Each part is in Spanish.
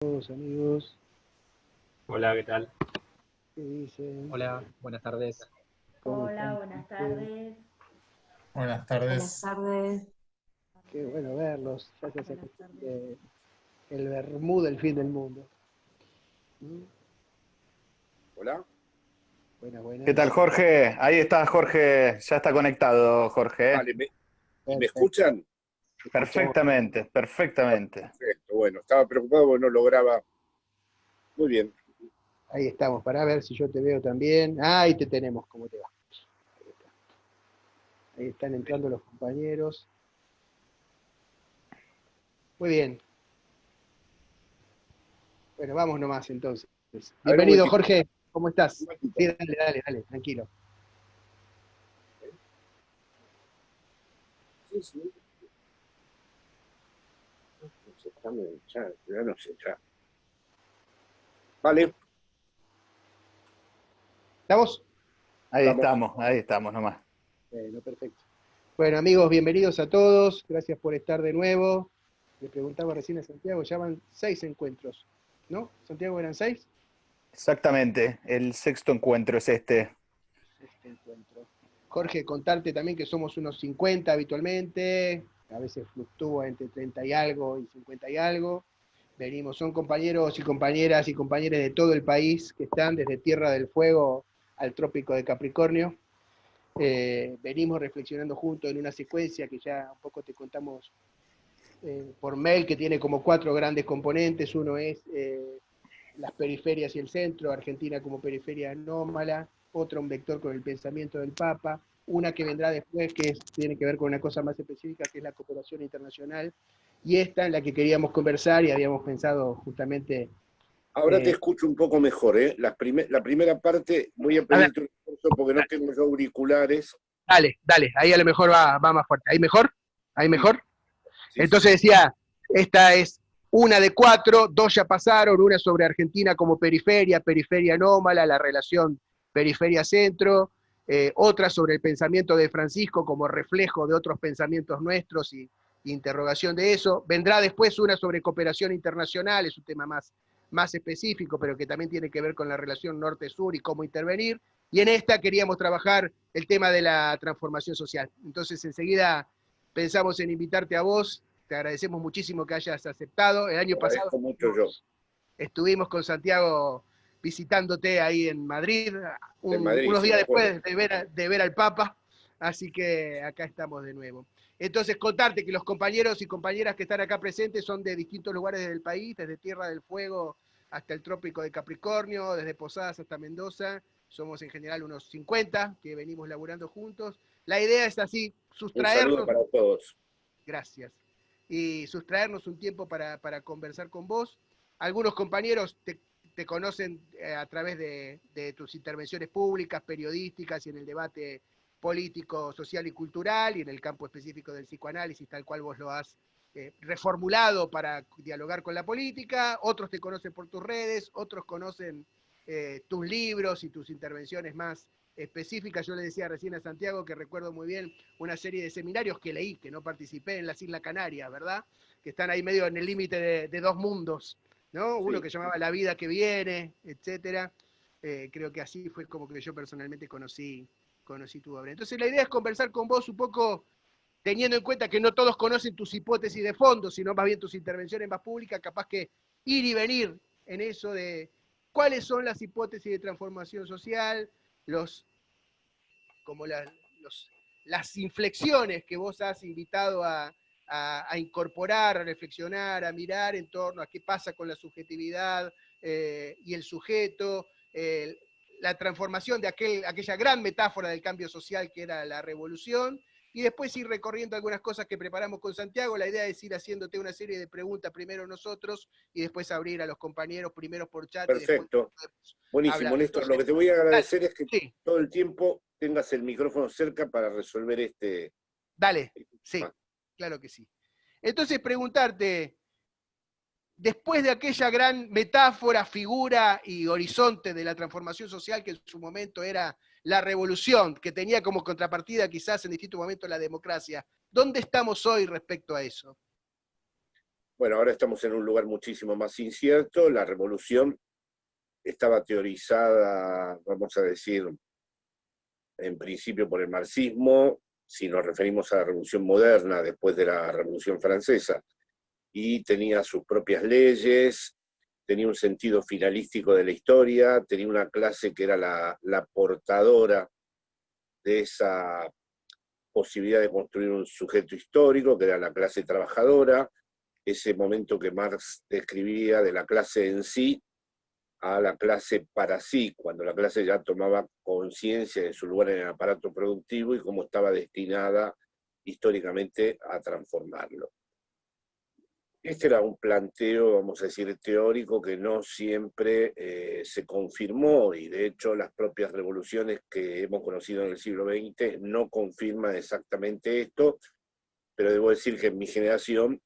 Todos amigos, Hola, ¿qué tal? ¿qué dicen? Hola, buenas tardes. ¿Cómo Hola, están? buenas tardes. Buenas Buenas tardes. tardes. Qué bueno verlos, ya se Buenas acerca tardes. el vermú del fin del mundo. Hola. Buenas, buenas. ¿Qué tal, Jorge? Ahí está, Jorge. Ya está conectado, Jorge. Vale, ¿me Perfecto. escuchan? Perfectamente, perfectamente. Perfecto, bueno, estaba preocupado porque no lograba. Muy bien. Ahí estamos, para ver si yo te veo también. Ahí te tenemos, ¿cómo te va? Ahí está. Ahí están entrando los compañeros. Muy bien. Bueno, vamos nomás entonces. A ver, Bienvenido, un momentito, Jorge. ¿Cómo estás? un momentito. Sí, dale, tranquilo. Sí, sí. Ya no sé, ya. Vale, ¿Estamos? Ahí estamos nomás. Bueno, perfecto. Bueno, amigos, bienvenidos a todos. Gracias por estar de nuevo. Le preguntaba recién a Santiago, ya van 6 encuentros, ¿no? Santiago, ¿eran 6? Exactamente. El sexto encuentro es este. Este encuentro. Jorge, contarte también que somos unos 50 habitualmente, a veces fluctúa entre 30 y algo y 50 y algo. Venimos, son compañeros y compañeras y compañeros de todo el país que están desde Tierra del Fuego al Trópico de Capricornio. Venimos reflexionando juntos en una secuencia que ya un poco te contamos por mail, que tiene como 4 grandes componentes. Uno es las periferias y el centro, Argentina como periferia anómala, otra un vector con el pensamiento del Papa, una que vendrá después que tiene que ver con una cosa más específica, que es la cooperación internacional, y esta en la que queríamos conversar y habíamos pensado justamente... ahora te escucho un poco mejor, ¿eh? La primera parte voy a pedirte un esfuerzo porque no tengo yo auriculares. Dale, ahí a lo mejor va más fuerte. ¿Ahí mejor? ¿Ahí mejor? Sí, Entonces decía, esta es una de 4, 2 ya pasaron, una sobre Argentina como periferia, periferia anómala, la relación periferia-centro, otra sobre el pensamiento de Francisco como reflejo de otros pensamientos nuestros y interrogación de eso. Vendrá después una sobre cooperación internacional, es un tema más específico, pero que también tiene que ver con la relación norte-sur y cómo intervenir. Y en esta queríamos trabajar el tema de la transformación social. Entonces enseguida pensamos en invitarte a vos, te agradecemos muchísimo que hayas aceptado. El año Lo pasado agradezco mucho yo. estuvimos con Santiago visitándote ahí en Madrid, En Madrid, unos sí, días me acuerdo. después de ver al Papa, así que acá estamos de nuevo. Entonces, contarte que los compañeros y compañeras que están acá presentes son de distintos lugares del país, desde Tierra del Fuego hasta el Trópico de Capricornio, desde Posadas hasta Mendoza. Somos en general unos 50 que venimos laburando juntos. La idea es así, Un saludo sustraernos, para todos. gracias, y sustraernos un tiempo para conversar con vos. Algunos compañeros te conocen a través de tus intervenciones públicas, periodísticas y en el debate político, social y cultural, y en el campo específico del psicoanálisis, tal cual vos lo has reformulado para dialogar con la política. Otros te conocen por tus redes, otros conocen tus libros y tus intervenciones más específicas. Yo le decía recién a Santiago que recuerdo muy bien una serie de seminarios que leí, que no participé, en las Islas Canarias, ¿verdad? Que están ahí medio en el límite de dos mundos, ¿no? Uno Sí. que llamaba La vida que viene, etcétera. Creo que así fue como que yo personalmente conocí tu obra. Entonces la idea es conversar con vos un poco teniendo en cuenta que no todos conocen tus hipótesis de fondo, sino más bien tus intervenciones más públicas, capaz que ir y venir en eso de cuáles son las hipótesis de transformación social, como las inflexiones que vos has invitado a incorporar, a reflexionar, a mirar en torno a qué pasa con la subjetividad y el sujeto, la transformación de aquella gran metáfora del cambio social que era la revolución, y después ir recorriendo algunas cosas que preparamos con Santiago. La idea es ir haciéndote una serie de preguntas primero nosotros y después abrir a los compañeros primero por chat y después Perfecto. Buenísimo, hablar. Néstor. Lo que Entonces, te voy a dale, agradecer es que sí, todo el tiempo tengas el micrófono cerca para resolver dale, sí, tema. claro que sí. Entonces preguntarte, después de aquella gran metáfora, figura y horizonte de la transformación social que en su momento era la revolución, que tenía como contrapartida quizás en distintos momentos la democracia, ¿dónde estamos hoy respecto a eso? Bueno, ahora estamos en un lugar muchísimo más incierto. La revolución estaba teorizada, vamos a decir, en principio por el marxismo, si nos referimos a la revolución moderna después de la Revolución Francesa, y tenía sus propias leyes, tenía un sentido finalístico de la historia, tenía una clase que era la portadora de esa posibilidad de construir un sujeto histórico, que era la clase trabajadora, ese momento que Marx describía de la clase en sí a la clase para sí, cuando la clase ya tomaba conciencia de su lugar en el aparato productivo y cómo estaba destinada históricamente a transformarlo. Este era un planteo, vamos a decir, teórico que no siempre se confirmó, y de hecho las propias revoluciones que hemos conocido en el siglo XX no confirman exactamente esto, pero debo decir que en mi generación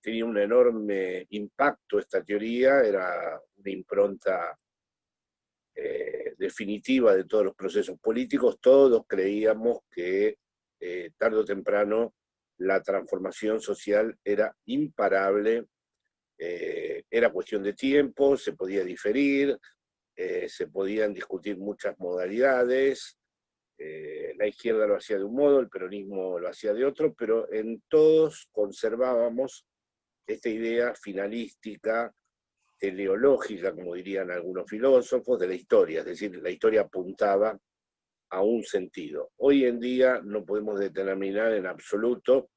tenía un enorme impacto esta teoría, era una impronta definitiva de todos los procesos políticos. Todos creíamos que tarde o temprano la transformación social era imparable, era cuestión de tiempo, se podía diferir, se podían discutir muchas modalidades, la izquierda lo hacía de un modo, el peronismo lo hacía de otro, pero en todos conservábamos esta idea finalística, teleológica, como dirían algunos filósofos, de la historia, es decir, la historia apuntaba a un sentido. Hoy en día no podemos determinar en absoluto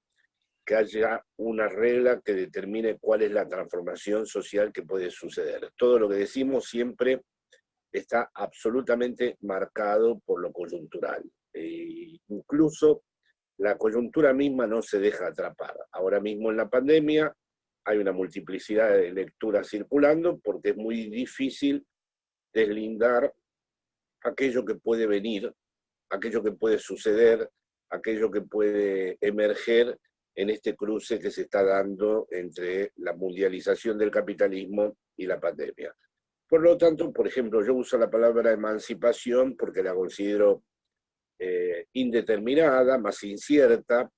que haya una regla que determine cuál es la transformación social que puede suceder. Todo lo que decimos siempre está absolutamente marcado por lo coyuntural. Incluso la coyuntura misma no se deja atrapar. Ahora mismo en la pandemia hay una multiplicidad de lecturas circulando porque es muy difícil deslindar aquello que puede venir, aquello que puede suceder, aquello que puede emerger en este cruce que se está dando entre la mundialización del capitalismo y la pandemia. Por lo tanto, por ejemplo, yo uso la palabra emancipación porque la considero indeterminada, más incierta,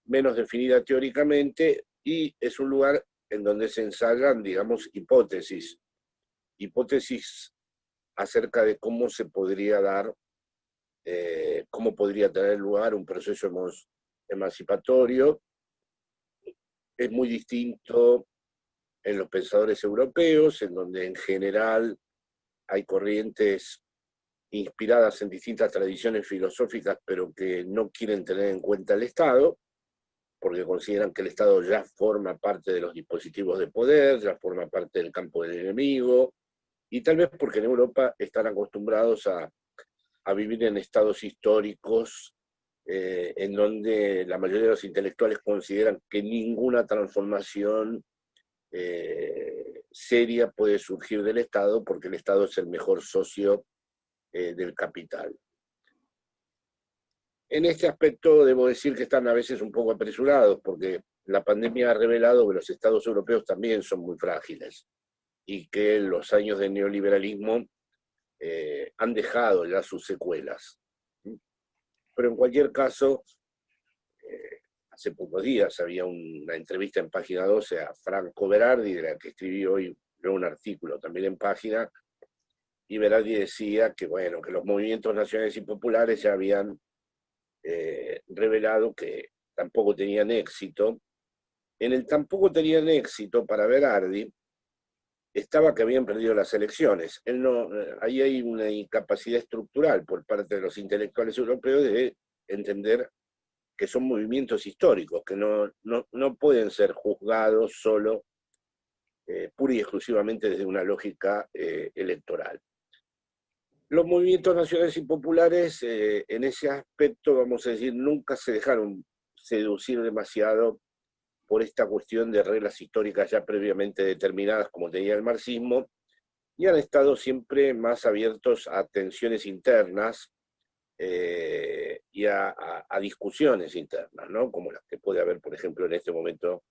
menos definida teóricamente, y es un lugar en donde se ensayan, digamos, hipótesis acerca de cómo se podría dar, cómo podría tener lugar un proceso emancipatorio. Es muy distinto en los pensadores europeos, en donde en general hay corrientes inspiradas en distintas tradiciones filosóficas, pero que no quieren tener en cuenta el Estado, porque consideran que el Estado ya forma parte de los dispositivos de poder, ya forma parte del campo del enemigo, y tal vez porque en Europa están acostumbrados a vivir en estados históricos en donde la mayoría de los intelectuales consideran que ninguna transformación seria puede surgir del Estado, porque el Estado es el mejor socio del capital. En este aspecto debo decir que están a veces un poco apresurados, porque la pandemia ha revelado que los estados europeos también son muy frágiles y que los años de neoliberalismo han dejado ya sus secuelas. Pero en cualquier caso, hace pocos días había una entrevista en Página 12 a Franco Berardi, de la que escribí hoy un artículo también en Página, y Berardi decía que, bueno, que los movimientos nacionales y populares ya habían revelado que tampoco tenían éxito. En el tampoco tenían éxito para Berardi estaba que habían perdido las elecciones. Él no, ahí hay una incapacidad estructural por parte de los intelectuales europeos de entender que son movimientos históricos, que no pueden ser juzgados solo, pura y exclusivamente desde una lógica electoral. Los movimientos nacionales y populares, en ese aspecto, vamos a decir, nunca se dejaron seducir demasiado por esta cuestión de reglas históricas ya previamente determinadas, como tenía el marxismo, y han estado siempre más abiertos a tensiones internas y a discusiones internas, ¿no? Como las que puede haber, por ejemplo, en este momento,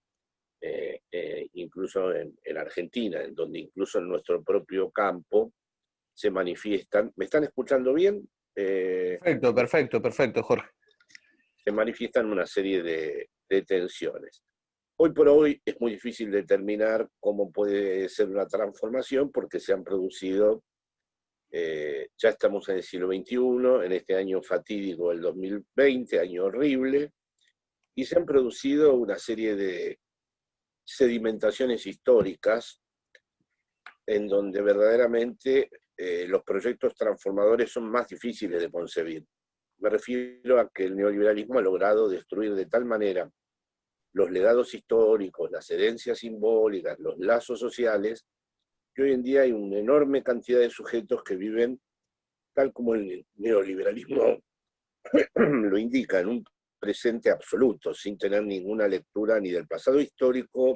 incluso en Argentina, en donde incluso en nuestro propio campo se manifiestan. ¿Me están escuchando bien? Perfecto, Jorge. Se manifiestan una serie de tensiones. Hoy por hoy es muy difícil determinar cómo puede ser una transformación porque se han producido, ya estamos en el siglo XXI, en este año fatídico del 2020, año horrible, y se han producido una serie de sedimentaciones históricas en donde verdaderamente los proyectos transformadores son más difíciles de concebir. Me refiero a que el neoliberalismo ha logrado destruir de tal manera los legados históricos, las herencias simbólicas, los lazos sociales, que hoy en día hay una enorme cantidad de sujetos que viven tal como el neoliberalismo lo indica, en un presente absoluto, sin tener ninguna lectura ni del pasado histórico,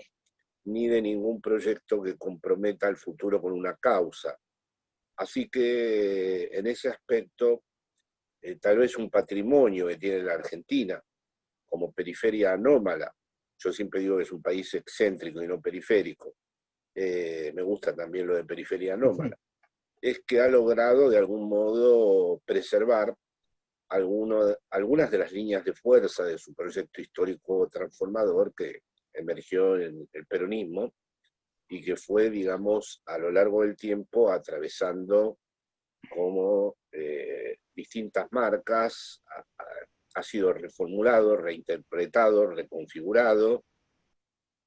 ni de ningún proyecto que comprometa el futuro con una causa. Así que en ese aspecto, tal vez un patrimonio que tiene la Argentina, como periferia anómala, yo siempre digo que es un país excéntrico y no periférico, me gusta también lo de periferia anómala, es que ha logrado de algún modo preservar algunas de las líneas de fuerza de su proyecto histórico transformador que emergió en el peronismo y que fue, digamos, a lo largo del tiempo atravesando como distintas marcas, ha sido reformulado, reinterpretado, reconfigurado,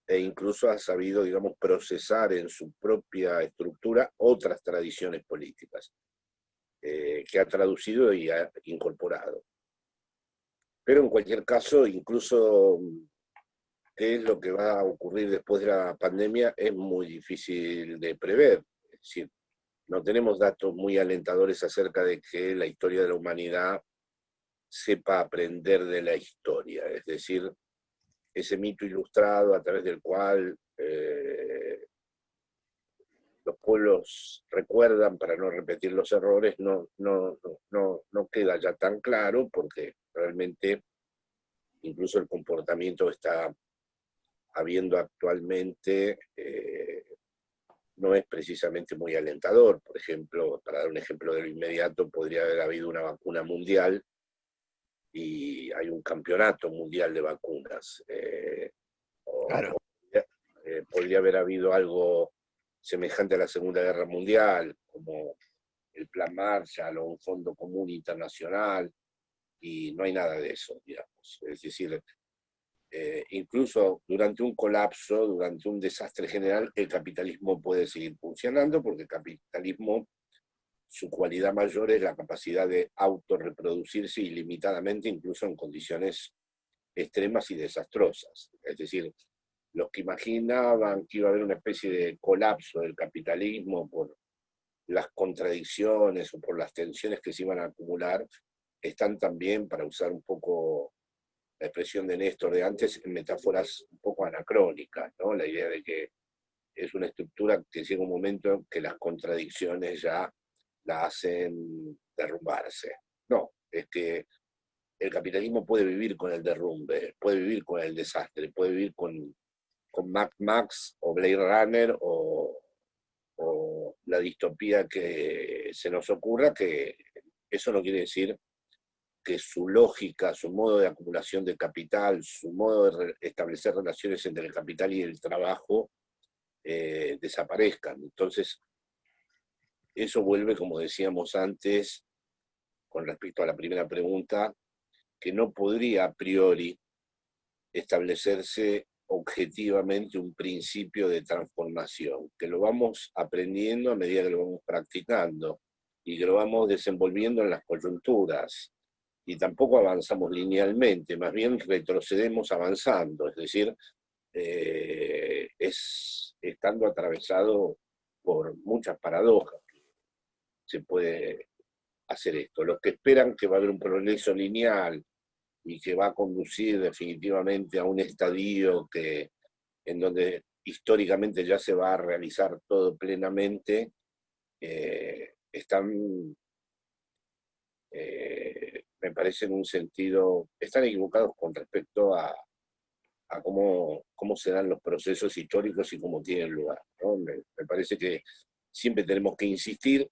e incluso ha sabido, digamos, procesar en su propia estructura otras tradiciones políticas, que ha traducido y ha incorporado. Pero en cualquier caso, incluso qué es lo que va a ocurrir después de la pandemia es muy difícil de prever. Es decir, no tenemos datos muy alentadores acerca de que la historia de la humanidad sepa aprender de la historia, es decir, ese mito ilustrado a través del cual los pueblos recuerdan para no repetir los errores, no queda ya tan claro, porque realmente incluso el comportamiento que está habiendo actualmente no es precisamente muy alentador. Por ejemplo, para dar un ejemplo de lo inmediato, podría haber habido una vacuna mundial y hay un campeonato mundial de vacunas. Claro. Podría haber habido algo semejante a la Segunda Guerra Mundial, como el Plan Marshall o un fondo común internacional, y no hay nada de eso, digamos. Es decir, incluso durante un colapso, durante un desastre general, el capitalismo puede seguir funcionando, porque el capitalismo, su cualidad mayor es la capacidad de autorreproducirse ilimitadamente, incluso en condiciones extremas y desastrosas. Es decir, los que imaginaban que iba a haber una especie de colapso del capitalismo por las contradicciones o por las tensiones que se iban a acumular, están también, para usar un poco la expresión de Néstor de antes, en metáforas un poco anacrónicas, ¿no? La idea de que es una estructura que llega un momento en que las contradicciones ya la hacen derrumbarse. No, es que el capitalismo puede vivir con el derrumbe, puede vivir con el desastre, puede vivir con Mad Max o Blade Runner o la distopía que se nos ocurra, que eso no quiere decir que su lógica, su modo de acumulación de capital, su modo de establecer relaciones entre el capital y el trabajo desaparezcan. Entonces, eso vuelve, como decíamos antes, con respecto a la primera pregunta, que no podría a priori establecerse objetivamente un principio de transformación, que lo vamos aprendiendo a medida que lo vamos practicando y que lo vamos desenvolviendo en las coyunturas, y tampoco avanzamos linealmente, más bien retrocedemos avanzando, es decir, es estando atravesado por muchas paradojas que se puede hacer esto. Los que esperan que va a haber un progreso lineal y que va a conducir definitivamente a un estadio en donde históricamente ya se va a realizar todo plenamente, están, me parece en un sentido, están equivocados con respecto a cómo se dan los procesos históricos y cómo tienen lugar, ¿no? Me parece que siempre tenemos que insistir,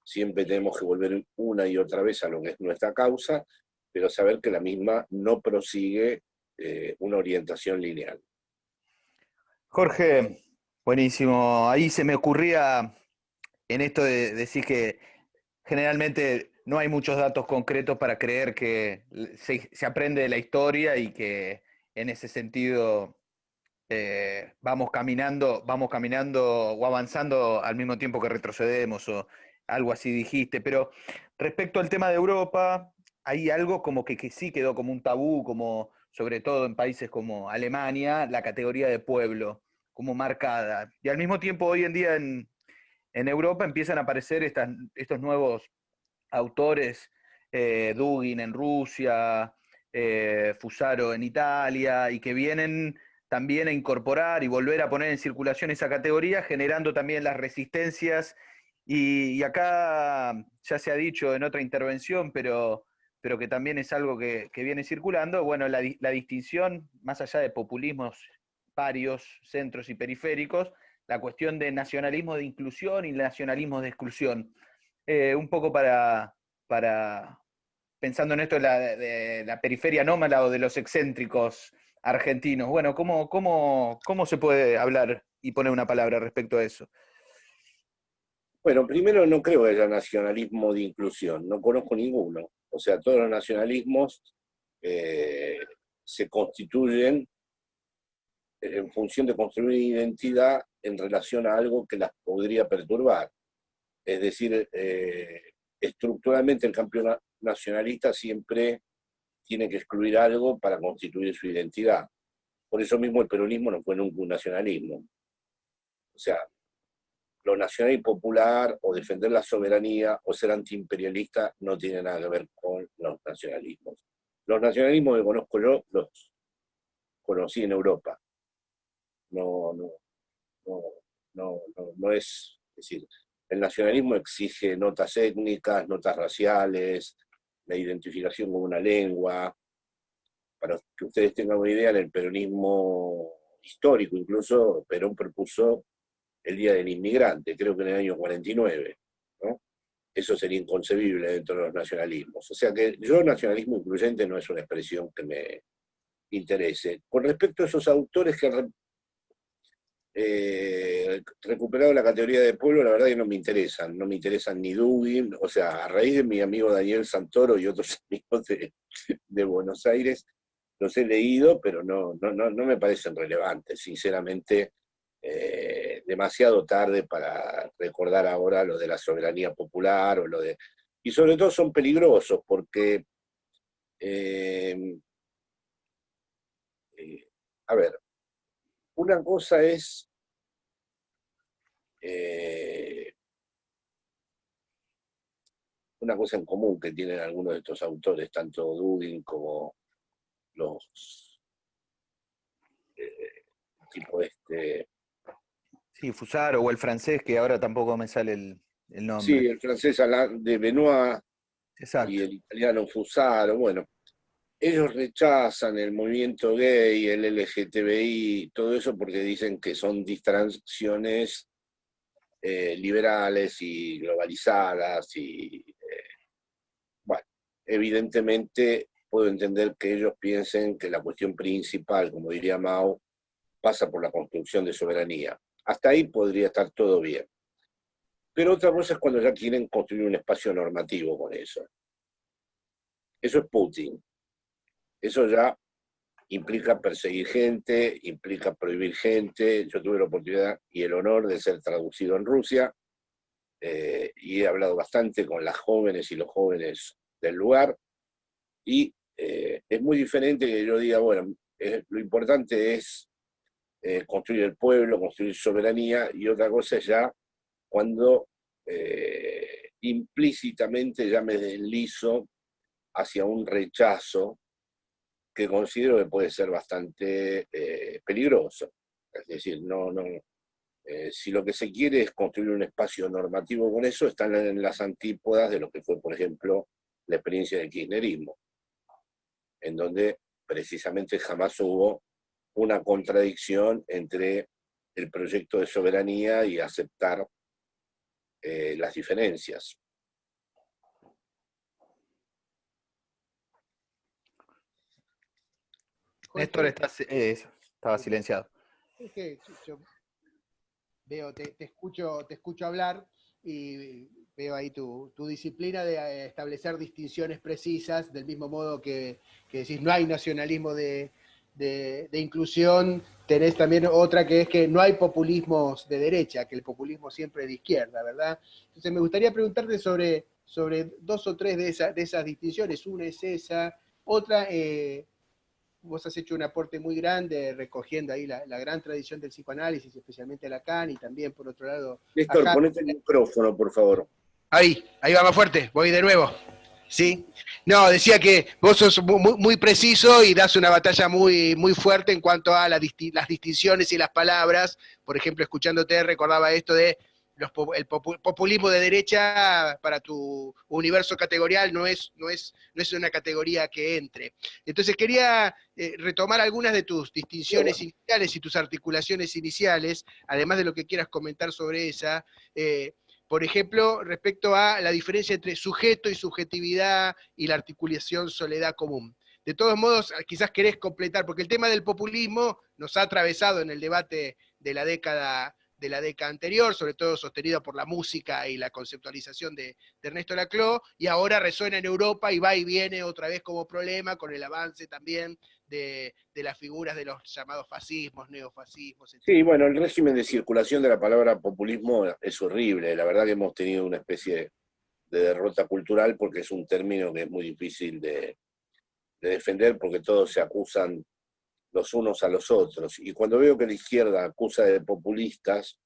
siempre tenemos que volver una y otra vez a lo que es nuestra causa, pero saber que la misma no prosigue una orientación lineal. Jorge, buenísimo. Ahí se me ocurría en esto de decir que generalmente no hay muchos datos concretos para creer que se aprende de la historia y que en ese sentido vamos caminando o avanzando al mismo tiempo que retrocedemos o algo así dijiste. Pero respecto al tema de Europa, hay algo como que sí quedó como un tabú, como sobre todo en países como Alemania, la categoría de pueblo, como marcada. Y al mismo tiempo hoy en día en Europa empiezan a aparecer estos nuevos autores, Dugin en Rusia, Fusaro en Italia, y que vienen también a incorporar y volver a poner en circulación esa categoría, generando también las resistencias. Y acá ya se ha dicho en otra intervención, pero que también es algo que viene circulando, bueno, la distinción, más allá de populismos varios, centros y periféricos, la cuestión de nacionalismo de inclusión y nacionalismo de exclusión. Un poco para pensando en esto de la periferia anómala o de los excéntricos argentinos. Bueno, ¿cómo se puede hablar y poner una palabra respecto a eso? Bueno, primero no creo que haya nacionalismo de inclusión, no conozco ninguno. O sea, todos los nacionalismos se constituyen en función de construir una identidad en relación a algo que las podría perturbar. Es decir, estructuralmente el campeón nacionalista siempre tiene que excluir algo para constituir su identidad. Por eso mismo el peronismo no fue nunca un nacionalismo. O sea, lo nacional y popular o defender la soberanía o ser antiimperialista no tiene nada que ver con los nacionalismos. Los nacionalismos que conozco yo los conocí en Europa. No, no, no, no es decir, el nacionalismo exige notas étnicas, notas raciales, la identificación con una lengua. Para que ustedes tengan una idea, en el peronismo histórico, incluso Perón propuso el Día del Inmigrante, creo que en el año 49, ¿no? Eso sería inconcebible dentro de los nacionalismos. O sea que yo, nacionalismo incluyente no es una expresión que me interese. Con respecto a esos autores que han recuperado la categoría de pueblo, la verdad que no me interesan ni Dugin, o sea, a raíz de mi amigo Daniel Santoro y otros amigos de Buenos Aires, los he leído, pero no me parecen relevantes, sinceramente. Demasiado tarde para recordar ahora lo de la soberanía popular o lo de... Y sobre todo son peligrosos porque, a ver, una cosa es una cosa en común que tienen algunos de estos autores, tanto Dugin como los tipo Sí, Fusaro o el francés, que ahora tampoco me sale el sí, nombre. el francés Alain de Benoit y Exacto. el italiano Fusaro, bueno, ellos rechazan el movimiento gay, el LGTBI, todo eso porque dicen que son distracciones liberales y globalizadas y, bueno, evidentemente puedo entender que ellos piensen que la cuestión principal, como diría Mao, pasa por la construcción de soberanía. Hasta ahí podría estar todo bien. Pero otra cosa es cuando ya quieren construir un espacio normativo con eso. Eso es Putin. Eso ya implica perseguir gente, implica prohibir gente. Yo tuve la oportunidad y el honor de ser traducido en Rusia y he hablado bastante con las jóvenes y los jóvenes del lugar y es muy diferente que yo diga, bueno, lo importante es construir el pueblo, construir soberanía, y otra cosa es ya cuando implícitamente ya me deslizo hacia un rechazo que considero que puede ser bastante peligroso. Es decir, si lo que se quiere es construir un espacio normativo con eso, están en las antípodas de lo que fue, por ejemplo, la experiencia del kirchnerismo, en donde precisamente jamás hubo una contradicción entre el proyecto de soberanía y aceptar las diferencias. Néstor, estaba silenciado. Es que yo veo, te escucho hablar y veo ahí tu disciplina de establecer distinciones precisas, del mismo modo que decís, no hay nacionalismo de inclusión, tenés también otra que es que no hay populismos de derecha, que el populismo siempre es de izquierda, ¿verdad? Entonces me gustaría preguntarte sobre dos o tres de esas distinciones. Una es esa, otra, vos has hecho un aporte muy grande recogiendo ahí la gran tradición del psicoanálisis, especialmente a Lacan, y también, por otro lado, a Néstor, Hart. ponete el micrófono, por favor. Ahí va más fuerte, voy de nuevo. ¿Sí? No, decía que vos sos muy preciso y das una batalla muy fuerte en cuanto a las distinciones y las palabras. Por ejemplo, escuchándote recordaba esto de el populismo de derecha para tu universo categorial no es una categoría que entre. Entonces quería retomar algunas de tus distinciones iniciales y tus articulaciones iniciales, además de lo que quieras comentar sobre esa. Por ejemplo, respecto a la diferencia entre sujeto y subjetividad y la articulación soledad común. De todos modos, quizás querés completar, porque el tema del populismo nos ha atravesado en el debate de la década anterior, sobre todo sostenido por la música y la conceptualización de Ernesto Laclau, y ahora resuena en Europa y va y viene otra vez como problema con el avance también de las figuras de los llamados fascismos, neofascismos, etc. Sí, bueno, el régimen de circulación de la palabra populismo es horrible. La verdad que hemos tenido una especie de derrota cultural porque es un término que es muy difícil de defender porque todos se acusan los unos a los otros. Y cuando veo que la izquierda acusa de populistas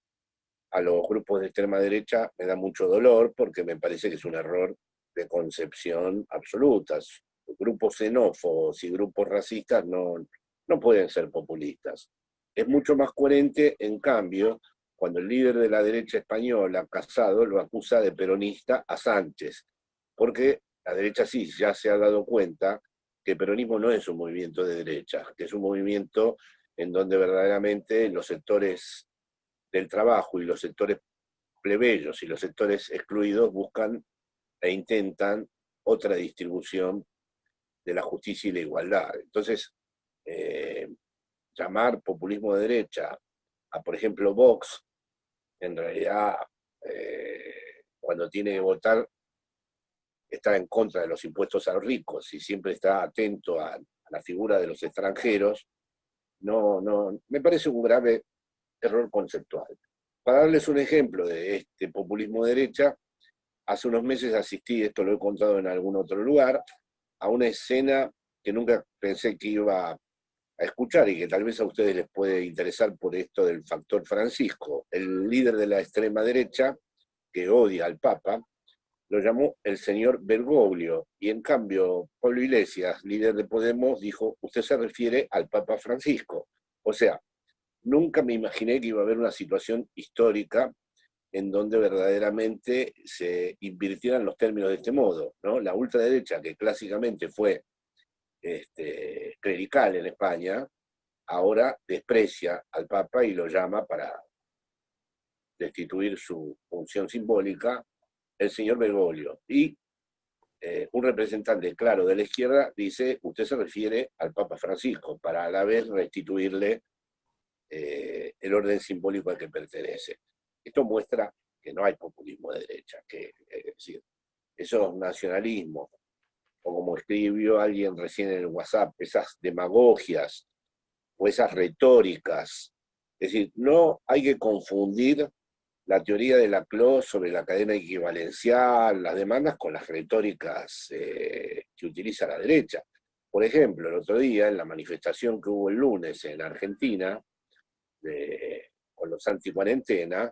a los grupos de extrema derecha, me da mucho dolor porque me parece que es un error de concepción absolutas. Grupos xenófobos y grupos racistas no pueden ser populistas. Es mucho más coherente, en cambio, cuando el líder de la derecha española, Casado, lo acusa de peronista a Sánchez, porque la derecha sí ya se ha dado cuenta que el peronismo no es un movimiento de derecha, que es un movimiento en donde verdaderamente los sectores del trabajo y los sectores plebeyos y los sectores excluidos buscan e intentan otra distribución de la justicia y la igualdad. Entonces, llamar populismo de derecha a, por ejemplo, Vox, en realidad, cuando tiene que votar, está en contra de los impuestos a los ricos y siempre está atento a la figura de los extranjeros, me parece un grave error conceptual. Para darles un ejemplo de este populismo de derecha, hace unos meses asistí, esto lo he contado en algún otro lugar, a una escena que nunca pensé que iba a escuchar y que tal vez a ustedes les puede interesar por esto del factor Francisco. El líder de la extrema derecha, que odia al Papa, lo llamó el señor Bergoglio, y en cambio Pablo Iglesias, líder de Podemos, dijo, usted se refiere al Papa Francisco. O sea, nunca me imaginé que iba a haber una situación histórica en donde verdaderamente se invirtieran los términos de este modo, ¿no? La ultraderecha, que clásicamente fue clerical en España, ahora desprecia al Papa y lo llama para destituir su función simbólica el señor Bergoglio. Y un representante claro de la izquierda dice, usted se refiere al Papa Francisco, para a la vez restituirle el orden simbólico al que pertenece. Esto muestra que no hay populismo de derecha, que es decir, esos nacionalismos, o como escribió alguien recién en el WhatsApp, esas demagogias o esas retóricas, es decir, no hay que confundir la teoría de Laclau sobre la cadena equivalencial, las demandas, con las retóricas que utiliza la derecha. Por ejemplo, el otro día, en la manifestación que hubo el lunes en Argentina, con los anticuarentena,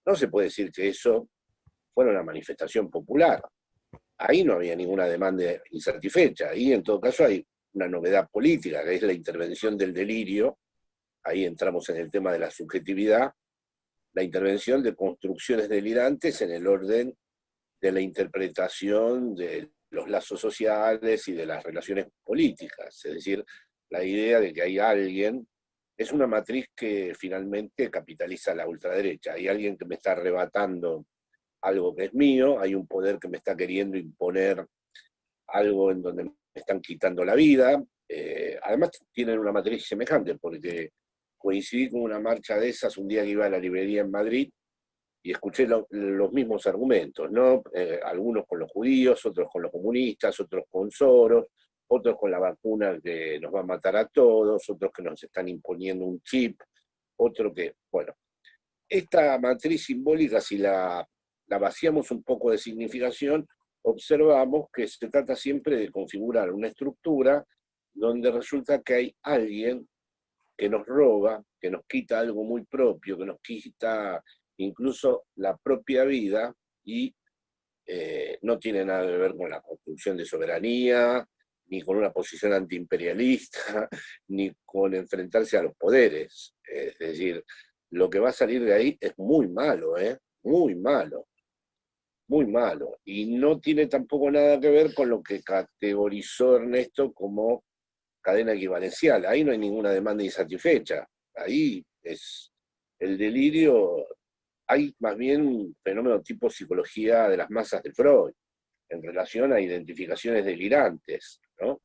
no se puede decir que eso fuera una manifestación popular. Ahí no había ninguna demanda insatisfecha. Ahí, en todo caso, hay una novedad política, que es la intervención del delirio. Ahí entramos en el tema de la subjetividad, la intervención de construcciones delirantes en el orden de la interpretación de los lazos sociales y de las relaciones políticas. Es decir, la idea de que hay alguien, es una matriz que finalmente capitaliza la ultraderecha. Hay alguien que me está arrebatando algo que es mío, hay un poder que me está queriendo imponer algo en donde me están quitando la vida, Además tienen una matriz semejante, porque coincidí con una marcha de esas un día que iba a la librería en Madrid y escuché los mismos argumentos, ¿no? Algunos con los judíos, otros con los comunistas, otros con Soros, otros con la vacuna que nos va a matar a todos, otros que nos están imponiendo un chip, otro que, bueno, esta matriz simbólica, si la vaciamos un poco de significación, observamos que se trata siempre de configurar una estructura donde resulta que hay alguien que nos roba, que nos quita algo muy propio, que nos quita incluso la propia vida y no tiene nada que ver con la construcción de soberanía, ni con una posición antiimperialista, ni con enfrentarse a los poderes. Es decir, lo que va a salir de ahí es muy malo, muy malo, muy malo. Y no tiene tampoco nada que ver con lo que categorizó Ernesto como cadena equivalencial. Ahí no hay ninguna demanda insatisfecha. Ahí es el delirio. Hay más bien un fenómeno tipo psicología de las masas de Freud, en relación a identificaciones delirantes, ¿no?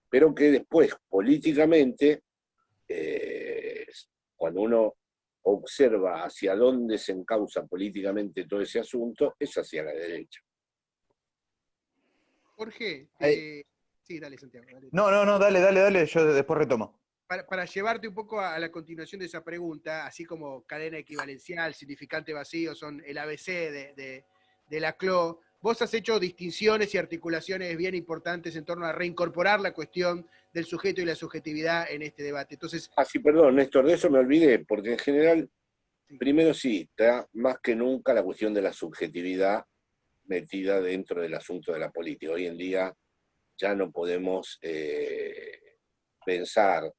Pero que después, políticamente, cuando uno observa hacia dónde se encausa políticamente todo ese asunto, es hacia la derecha. Jorge, sí, dale, Santiago. Dale. No, dale, yo después retomo. Para llevarte un poco a la continuación de esa pregunta, así como cadena equivalencial, significante vacío, son el ABC de la CLO, vos has hecho distinciones y articulaciones bien importantes en torno a reincorporar la cuestión del sujeto y la subjetividad en este debate. Entonces, sí, perdón, Néstor, de eso me olvidé, porque en general, sí. Primero sí, está más que nunca la cuestión de la subjetividad metida dentro del asunto de la política. Hoy en día ya no podemos pensar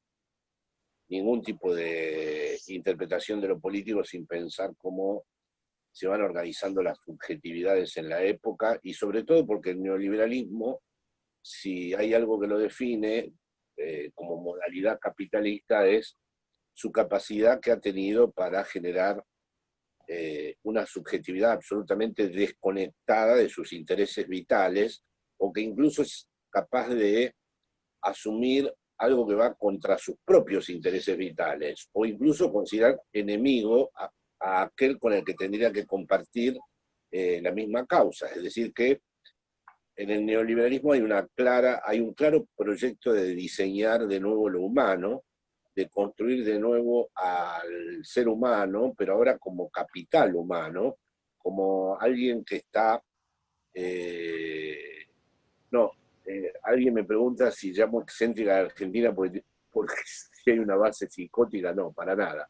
ningún tipo de interpretación de lo político sin pensar cómo se van organizando las subjetividades en la época, y sobre todo porque el neoliberalismo, si hay algo que lo define como modalidad capitalista, es su capacidad que ha tenido para generar una subjetividad absolutamente desconectada de sus intereses vitales, o que incluso es capaz de asumir algo que va contra sus propios intereses vitales, o incluso considerar enemigo a aquel con el que tendría que compartir la misma causa. Es decir, que en el neoliberalismo hay un claro proyecto de diseñar de nuevo lo humano, de construir de nuevo al ser humano, pero ahora como capital humano, como alguien que está... alguien me pregunta si llamo excéntrica a Argentina porque si hay una base psicótica. No, para nada.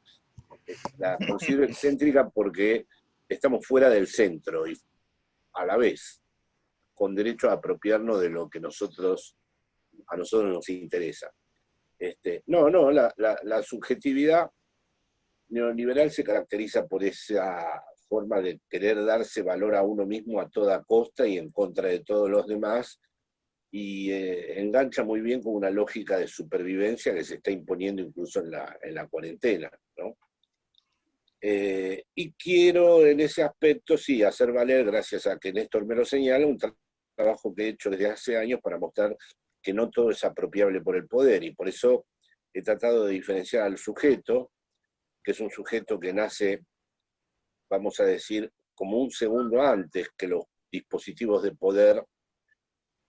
La considero excéntrica porque estamos fuera del centro y a la vez con derecho a apropiarnos de lo que a nosotros nos interesa. La subjetividad neoliberal se caracteriza por esa forma de querer darse valor a uno mismo a toda costa y en contra de todos los demás, y engancha muy bien con una lógica de supervivencia que se está imponiendo incluso en la cuarentena, ¿no? Y quiero en ese aspecto, sí, hacer valer, gracias a que Néstor me lo señala, un trabajo que he hecho desde hace años para mostrar que no todo es apropiable por el poder, y por eso he tratado de diferenciar al sujeto, que es un sujeto que nace, vamos a decir, como un segundo antes que los dispositivos de poder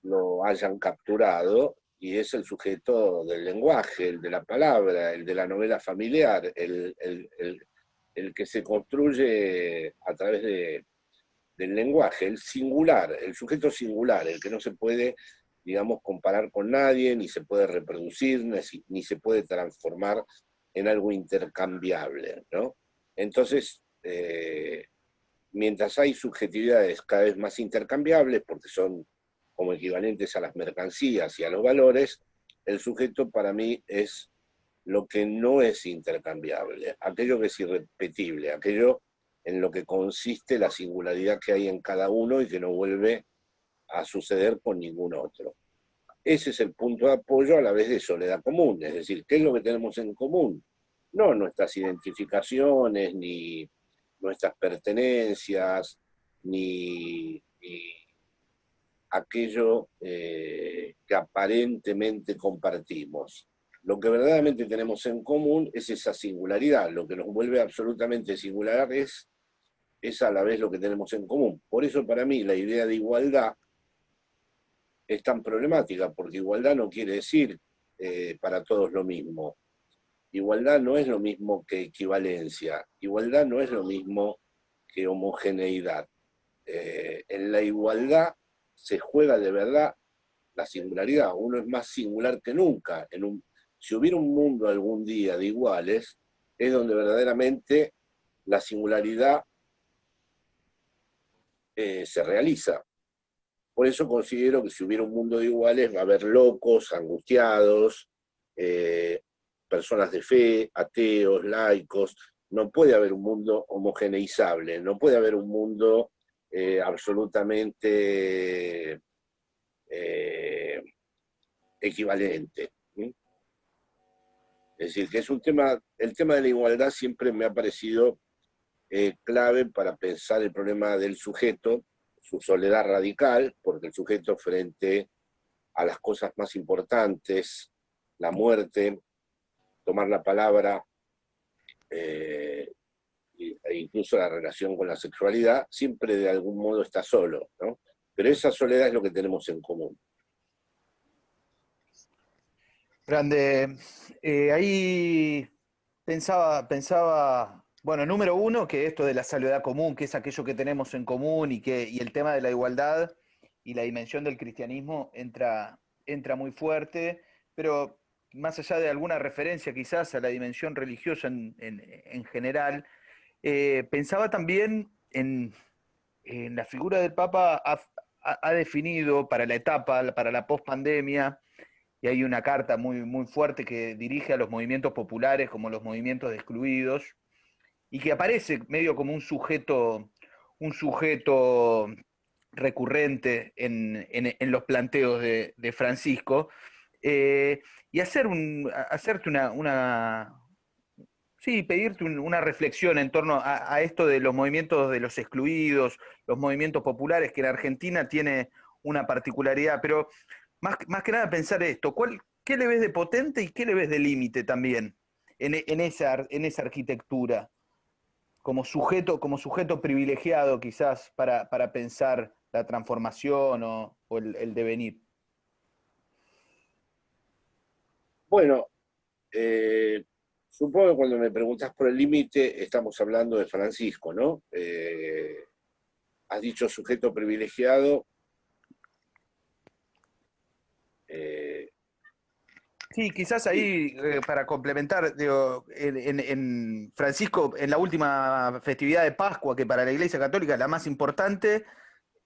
lo hayan capturado, y es el sujeto del lenguaje, el de la palabra, el de la novela familiar, el que se construye a través del lenguaje, el singular, el sujeto singular, el que no se puede, digamos, comparar con nadie, ni se puede reproducir, ni se puede transformar en algo intercambiable, ¿no? Entonces, mientras hay subjetividades cada vez más intercambiables, porque son como equivalentes a las mercancías y a los valores, el sujeto para mí es lo que no es intercambiable, aquello que es irrepetible, aquello en lo que consiste la singularidad que hay en cada uno y que no vuelve a suceder con ningún otro. Ese es el punto de apoyo a la vez de soledad común, es decir, ¿qué es lo que tenemos en común? No nuestras identificaciones, ni nuestras pertenencias, ni aquello que aparentemente compartimos. Lo que verdaderamente tenemos en común es esa singularidad. Lo que nos vuelve absolutamente singular es a la vez lo que tenemos en común. Por eso para mí la idea de igualdad es tan problemática, porque igualdad no quiere decir para todos lo mismo. Igualdad no es lo mismo que equivalencia. Igualdad no es lo mismo que homogeneidad. En la igualdad se juega de verdad la singularidad. Uno es más singular que nunca. Si hubiera un mundo algún día de iguales, es donde verdaderamente la singularidad se realiza. Por eso considero que si hubiera un mundo de iguales va a haber locos, angustiados, personas de fe, ateos, laicos. No puede haber un mundo homogeneizable, no puede haber un mundo absolutamente equivalente. Es decir, que es un tema, el tema de la igualdad siempre me ha parecido clave para pensar el problema del sujeto, su soledad radical, porque el sujeto frente a las cosas más importantes, la muerte, tomar la palabra, e incluso la relación con la sexualidad, siempre de algún modo está solo, ¿no? Pero esa soledad es lo que tenemos en común. Grande. Ahí pensaba, bueno, número uno, que esto de la soledad común, que es aquello que tenemos en común y el tema de la igualdad y la dimensión del cristianismo entra muy fuerte, pero más allá de alguna referencia quizás a la dimensión religiosa en general, pensaba también en la figura del Papa ha definido para la etapa, para la pospandemia, y hay una carta muy fuerte que dirige a los movimientos populares como los movimientos de excluidos, y que aparece medio como un sujeto recurrente en los planteos de Francisco, y hacerte sí, pedirte una reflexión en torno a esto de los movimientos de los excluidos, los movimientos populares, que en Argentina tiene una particularidad, pero más que nada pensar esto, ¿qué le ves de potente y qué le ves de límite también en esa arquitectura, como sujeto privilegiado quizás para pensar la transformación o el devenir? Bueno, supongo que cuando me preguntas por el límite estamos hablando de Francisco, ¿no? Has dicho sujeto privilegiado. Sí, quizás Sí, ahí, para complementar, digo, en Francisco, en la última festividad de Pascua, que para la Iglesia Católica es la más importante,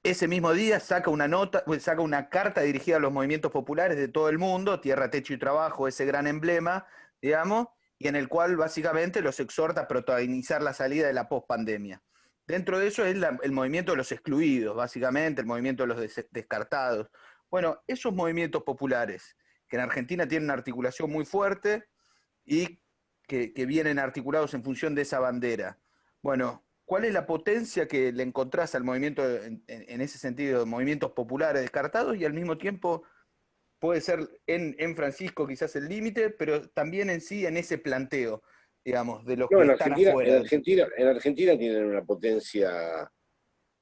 ese mismo día saca una carta dirigida a los movimientos populares de todo el mundo, Tierra, Techo y Trabajo, ese gran emblema, digamos, y en el cual básicamente los exhorta a protagonizar la salida de la pospandemia. Dentro de eso es el movimiento de los excluidos, básicamente, el movimiento de los descartados. Bueno, esos movimientos populares, que en Argentina tienen una articulación muy fuerte y que vienen articulados en función de esa bandera. Bueno, ¿cuál es la potencia que le encontrás al movimiento, en ese sentido, movimientos populares descartados y al mismo tiempo puede ser en Francisco quizás el límite, pero también en sí en ese planteo, digamos, de los no, que están afuera? En Argentina tienen una potencia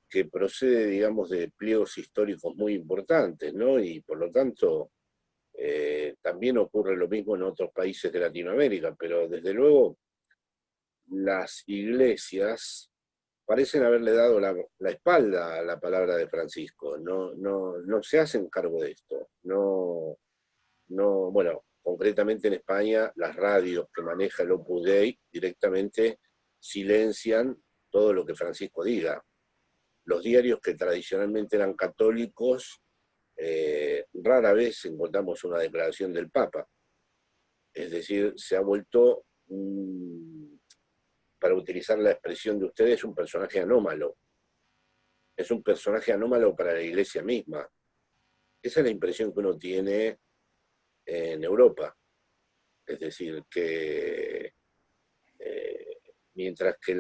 que procede, digamos, de pliegos históricos muy importantes, ¿no? Y por lo tanto, también ocurre lo mismo en otros países de Latinoamérica, pero desde luego las iglesias parecen haberle dado la espalda a la palabra de Francisco, no se hacen cargo de esto, bueno, concretamente en España, las radios que maneja el Opus Dei directamente silencian todo lo que Francisco diga. Los diarios que tradicionalmente eran católicos, rara vez encontramos una declaración del Papa. Es decir, se ha vuelto, para utilizar la expresión de ustedes, un personaje anómalo. Es un personaje anómalo para la Iglesia misma. Esa es la impresión que uno tiene en Europa. Es decir, que mientras que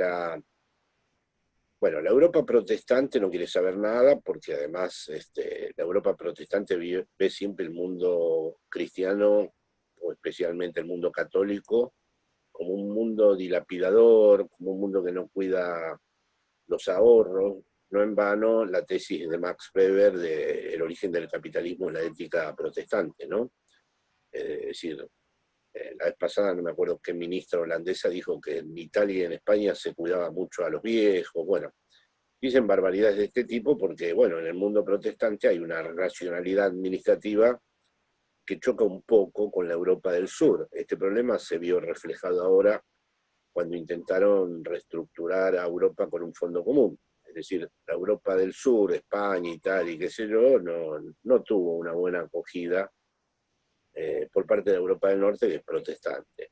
Bueno, la Europa protestante no quiere saber nada porque además la Europa protestante ve siempre el mundo cristiano, o especialmente el mundo católico, como un mundo dilapidador, como un mundo que no cuida los ahorros. No en vano la tesis de Max Weber de El origen del capitalismo y la ética protestante, ¿no? Es decir, la vez pasada no me acuerdo qué ministra holandesa dijo que en Italia y en España se cuidaba mucho a los viejos. Bueno, dicen barbaridades de este tipo porque, bueno, en el mundo protestante hay una racionalidad administrativa que choca un poco con la Europa del Sur. Este problema se vio reflejado ahora cuando intentaron reestructurar a Europa con un fondo común. Es decir, la Europa del Sur, España, Italia y qué sé yo, no tuvo una buena acogida por parte de la Europa del Norte, que es protestante.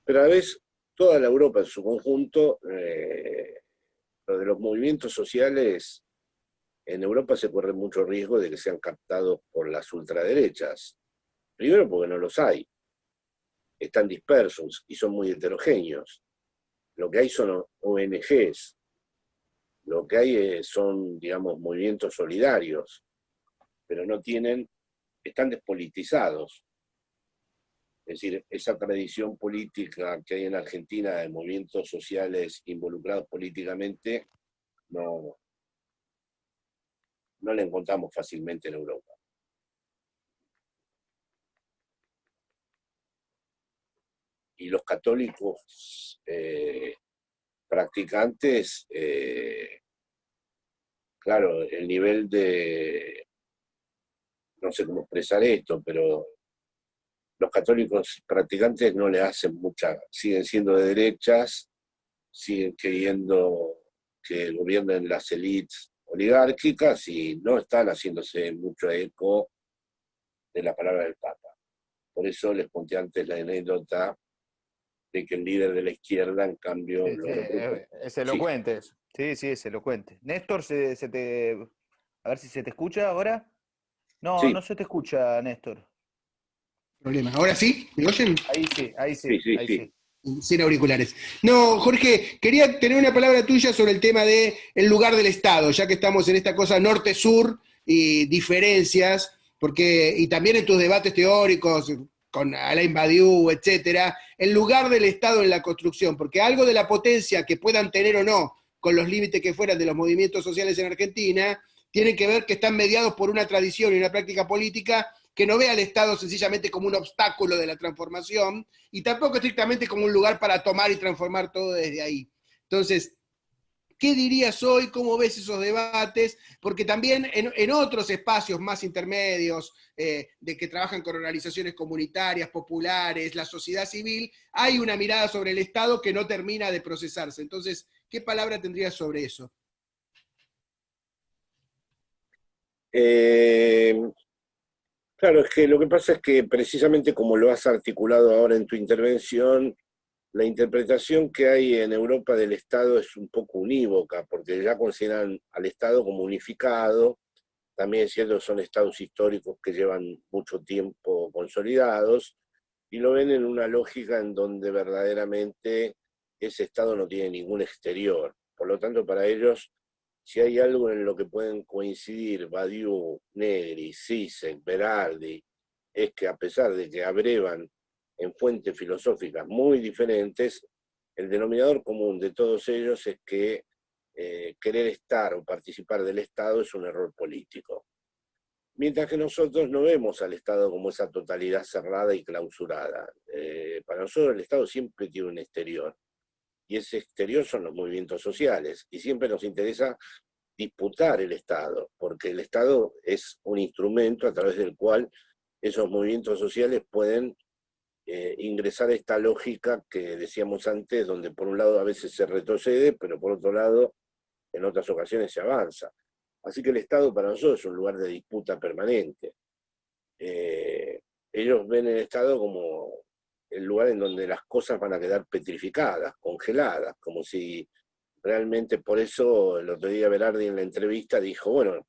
Pero a la vez, toda la Europa en su conjunto, lo de los movimientos sociales, en Europa se corre mucho riesgo de que sean captados por las ultraderechas. Primero porque no los hay, están dispersos y son muy heterogéneos. Lo que hay son ONGs, lo que hay son, digamos, movimientos solidarios, pero están despolitizados. Es decir, esa tradición política que hay en Argentina de movimientos sociales involucrados políticamente, no la encontramos fácilmente en Europa. Y los católicos practicantes, claro, el nivel no sé cómo expresar esto, pero los católicos practicantes no le hacen siguen siendo de derechas, siguen queriendo que gobiernen las élites oligárquicas y no están haciéndose mucho eco de la palabra del Papa. Por eso les conté antes la anécdota de que el líder de la izquierda, en cambio, Sí, sí, es elocuente eso. Sí, sí, es elocuente. Néstor, a ver si se te escucha ahora. No, Sí, no se te escucha, Néstor. Problema. ¿Ahora sí? ¿Me oyen? Ahí sí, ahí sí, sí, sí, ahí sí. sí. Sin auriculares. No, Jorge, quería tener una palabra tuya sobre el tema de el lugar del Estado, ya que estamos en esta cosa norte-sur y diferencias, porque, y también en tus debates teóricos con Alain Badiou, etcétera, el lugar del Estado en la construcción, porque algo de la potencia que puedan tener o no con los límites que fueran de los movimientos sociales en Argentina, tiene que ver que están mediados por una tradición y una práctica política que no ve al Estado sencillamente como un obstáculo de la transformación y tampoco estrictamente como un lugar para tomar y transformar todo desde ahí. Entonces, ¿qué dirías hoy? ¿Cómo ves esos debates? Porque también en otros espacios más intermedios, de que trabajan con organizaciones comunitarias, populares, la sociedad civil, hay una mirada sobre el Estado que no termina de procesarse. Entonces, ¿qué palabra tendrías sobre eso? Claro, es que lo que pasa es que precisamente como lo has articulado ahora en tu intervención, la interpretación que hay en Europa del Estado es un poco unívoca, porque ya consideran al Estado como unificado. También es cierto que son estados históricos que llevan mucho tiempo consolidados y lo ven en una lógica en donde verdaderamente ese Estado no tiene ningún exterior. Por lo tanto, para ellos, si hay algo en lo que pueden coincidir Badiou, Negri, Zizek, Berardi, es que a pesar de que abrevan en fuentes filosóficas muy diferentes, el denominador común de todos ellos es que querer estar o participar del Estado es un error político. Mientras que nosotros no vemos al Estado como esa totalidad cerrada y clausurada. Para nosotros el Estado siempre tiene un exterior, y ese exterior son los movimientos sociales, y siempre nos interesa disputar el Estado, porque el Estado es un instrumento a través del cual esos movimientos sociales pueden ingresar a esta lógica que decíamos antes, donde por un lado a veces se retrocede, pero por otro lado en otras ocasiones se avanza. Así que el Estado para nosotros es un lugar de disputa permanente. Ellos ven el Estado como el lugar en donde las cosas van a quedar petrificadas, congeladas, como si realmente, por eso el otro día Berardi en la entrevista dijo, bueno,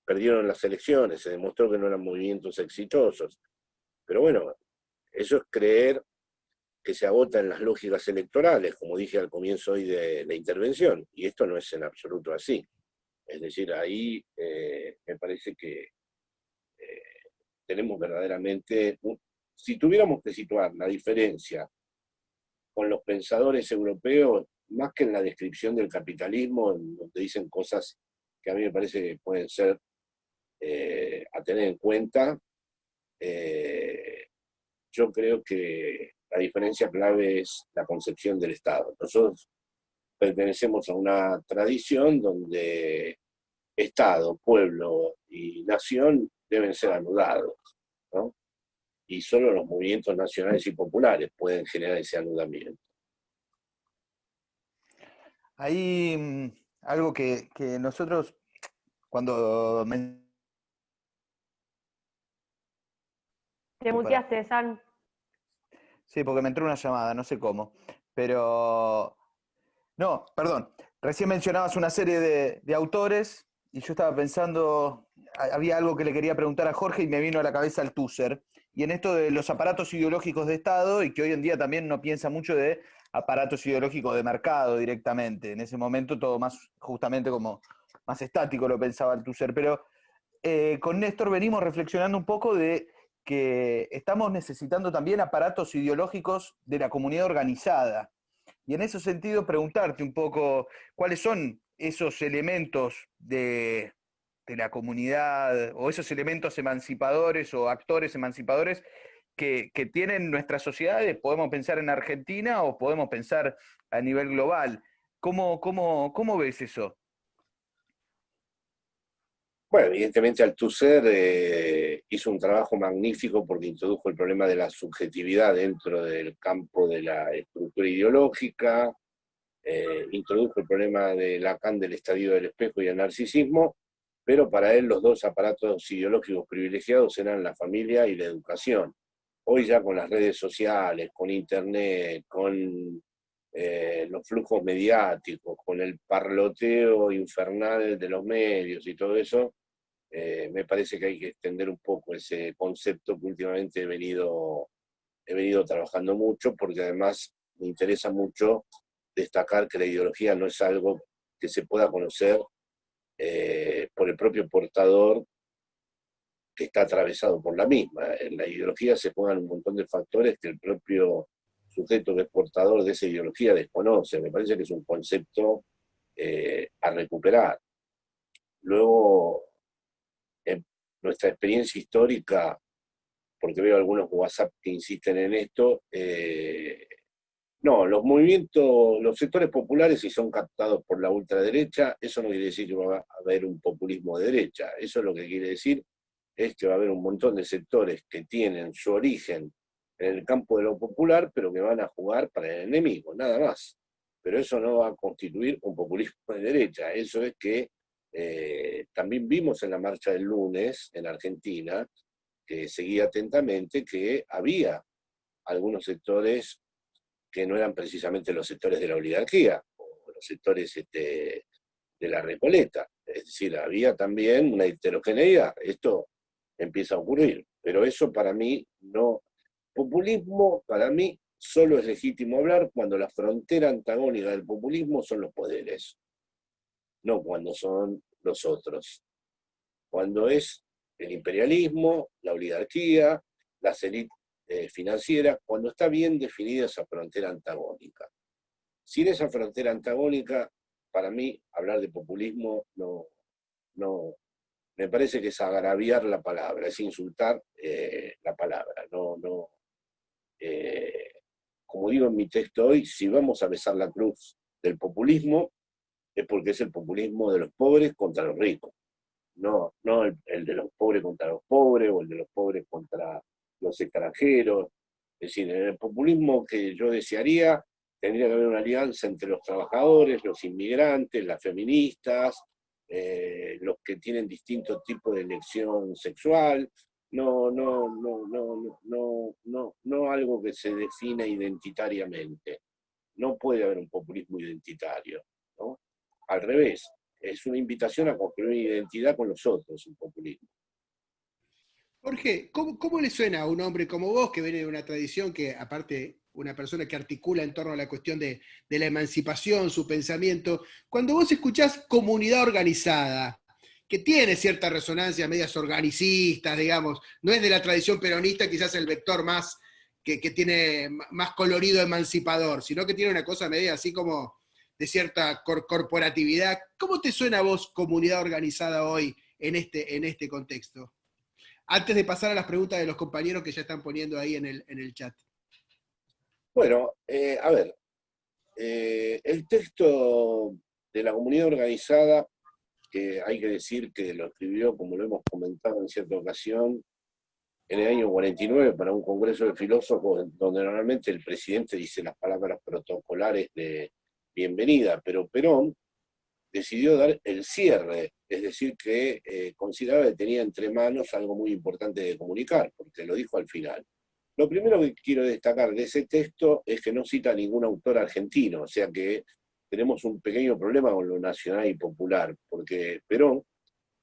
perdieron las elecciones, se demostró que no eran movimientos exitosos. Pero bueno, eso es creer que se agota en las lógicas electorales, como dije al comienzo hoy de la intervención, y esto no es en absoluto así. Es decir, ahí me parece que tenemos verdaderamente, si tuviéramos que situar la diferencia con los pensadores europeos, más que en la descripción del capitalismo, en donde dicen cosas que a mí me parece que pueden ser a tener en cuenta, yo creo que la diferencia clave es la concepción del Estado. Nosotros pertenecemos a una tradición donde Estado, pueblo y nación deben ser anulados, ¿no? Y solo los movimientos nacionales y populares pueden generar ese anudamiento. Hay algo que nosotros, cuando... Te muteaste, San. Sí, porque me entró una llamada, no sé cómo. Pero... No, perdón. Recién mencionabas una serie de autores y yo estaba pensando, había algo que le quería preguntar a Jorge y me vino a la cabeza el Tusser. Y en esto de los aparatos ideológicos de Estado, y que hoy en día también no piensa mucho de aparatos ideológicos de mercado directamente. En ese momento todo más, justamente como más estático lo pensaba el Tusser. Pero con Néstor venimos reflexionando un poco de que estamos necesitando también aparatos ideológicos de la comunidad organizada. Y en ese sentido preguntarte un poco cuáles son esos elementos de la comunidad o esos elementos emancipadores o actores emancipadores que tienen nuestras sociedades. Podemos pensar en Argentina o podemos pensar a nivel global. ¿Cómo ves eso? Bueno, evidentemente Althusser hizo un trabajo magnífico porque introdujo el problema de la subjetividad dentro del campo de la estructura ideológica, introdujo el problema de Lacan del estadio del espejo y el narcisismo, pero para él los dos aparatos ideológicos privilegiados eran la familia y la educación. Hoy ya con las redes sociales, con internet, con los flujos mediáticos, con el parloteo infernal de los medios y todo eso, me parece que hay que extender un poco ese concepto que últimamente he venido trabajando mucho, porque además me interesa mucho destacar que la ideología no es algo que se pueda conocer por el propio portador que está atravesado por la misma. En la ideología se juegan un montón de factores que el propio sujeto que es portador de esa ideología desconoce. Me parece que es un concepto a recuperar. Luego, en nuestra experiencia histórica, porque veo algunos WhatsApp que insisten en esto, no, los movimientos, los sectores populares, si son captados por la ultraderecha, eso no quiere decir que va a haber un populismo de derecha. Eso lo que quiere decir es que va a haber un montón de sectores que tienen su origen en el campo de lo popular, pero que van a jugar para el enemigo, nada más. Pero eso no va a constituir un populismo de derecha. Eso es que también vimos en la marcha del lunes en Argentina, que seguía atentamente, que había algunos sectores que no eran precisamente los sectores de la oligarquía, o los sectores de la Recoleta. Es decir, había también una heterogeneidad. Esto empieza a ocurrir. Pero eso para mí no... Populismo, para mí, solo es legítimo hablar cuando la frontera antagónica del populismo son los poderes, no cuando son los otros. Cuando es el imperialismo, la oligarquía, las élites financieras, cuando está bien definida esa frontera antagónica. Sin esa frontera antagónica, para mí, hablar de populismo no me parece que es agraviar la palabra, es insultar la palabra. Como digo en mi texto hoy, si vamos a besar la cruz del populismo, es porque es el populismo de los pobres contra los ricos. No el de los pobres contra los pobres o el de los pobres contra los extranjeros. Es decir, en el populismo que yo desearía, tendría que haber una alianza entre los trabajadores, los inmigrantes, las feministas, los que tienen distintos tipos de elección sexual. No algo que se defina identitariamente. No puede haber un populismo identitario, ¿no? Al revés, es una invitación a construir una identidad con los otros, un populismo. Jorge, ¿cómo le suena a un hombre como vos, que viene de una tradición que, aparte, una persona que articula en torno a la cuestión de la emancipación, su pensamiento. Cuando vos escuchás comunidad organizada, que tiene cierta resonancia, medias organicistas, digamos, no es de la tradición peronista quizás el vector más que tiene más colorido emancipador, sino que tiene una cosa media así como de cierta corporatividad. ¿Cómo te suena a vos comunidad organizada hoy en este contexto? Antes de pasar a las preguntas de los compañeros que ya están poniendo ahí en el chat. Bueno, a ver, el texto de la comunidad organizada, que hay que decir que lo escribió, como lo hemos comentado en cierta ocasión, en el año 49 para un congreso de filósofos, donde normalmente el presidente dice las palabras protocolares de bienvenida, pero Perón decidió dar el cierre, es decir, que consideraba que tenía entre manos algo muy importante de comunicar, porque lo dijo al final. Lo primero que quiero destacar de ese texto es que no cita a ningún autor argentino, o sea que tenemos un pequeño problema con lo nacional y popular, porque Perón,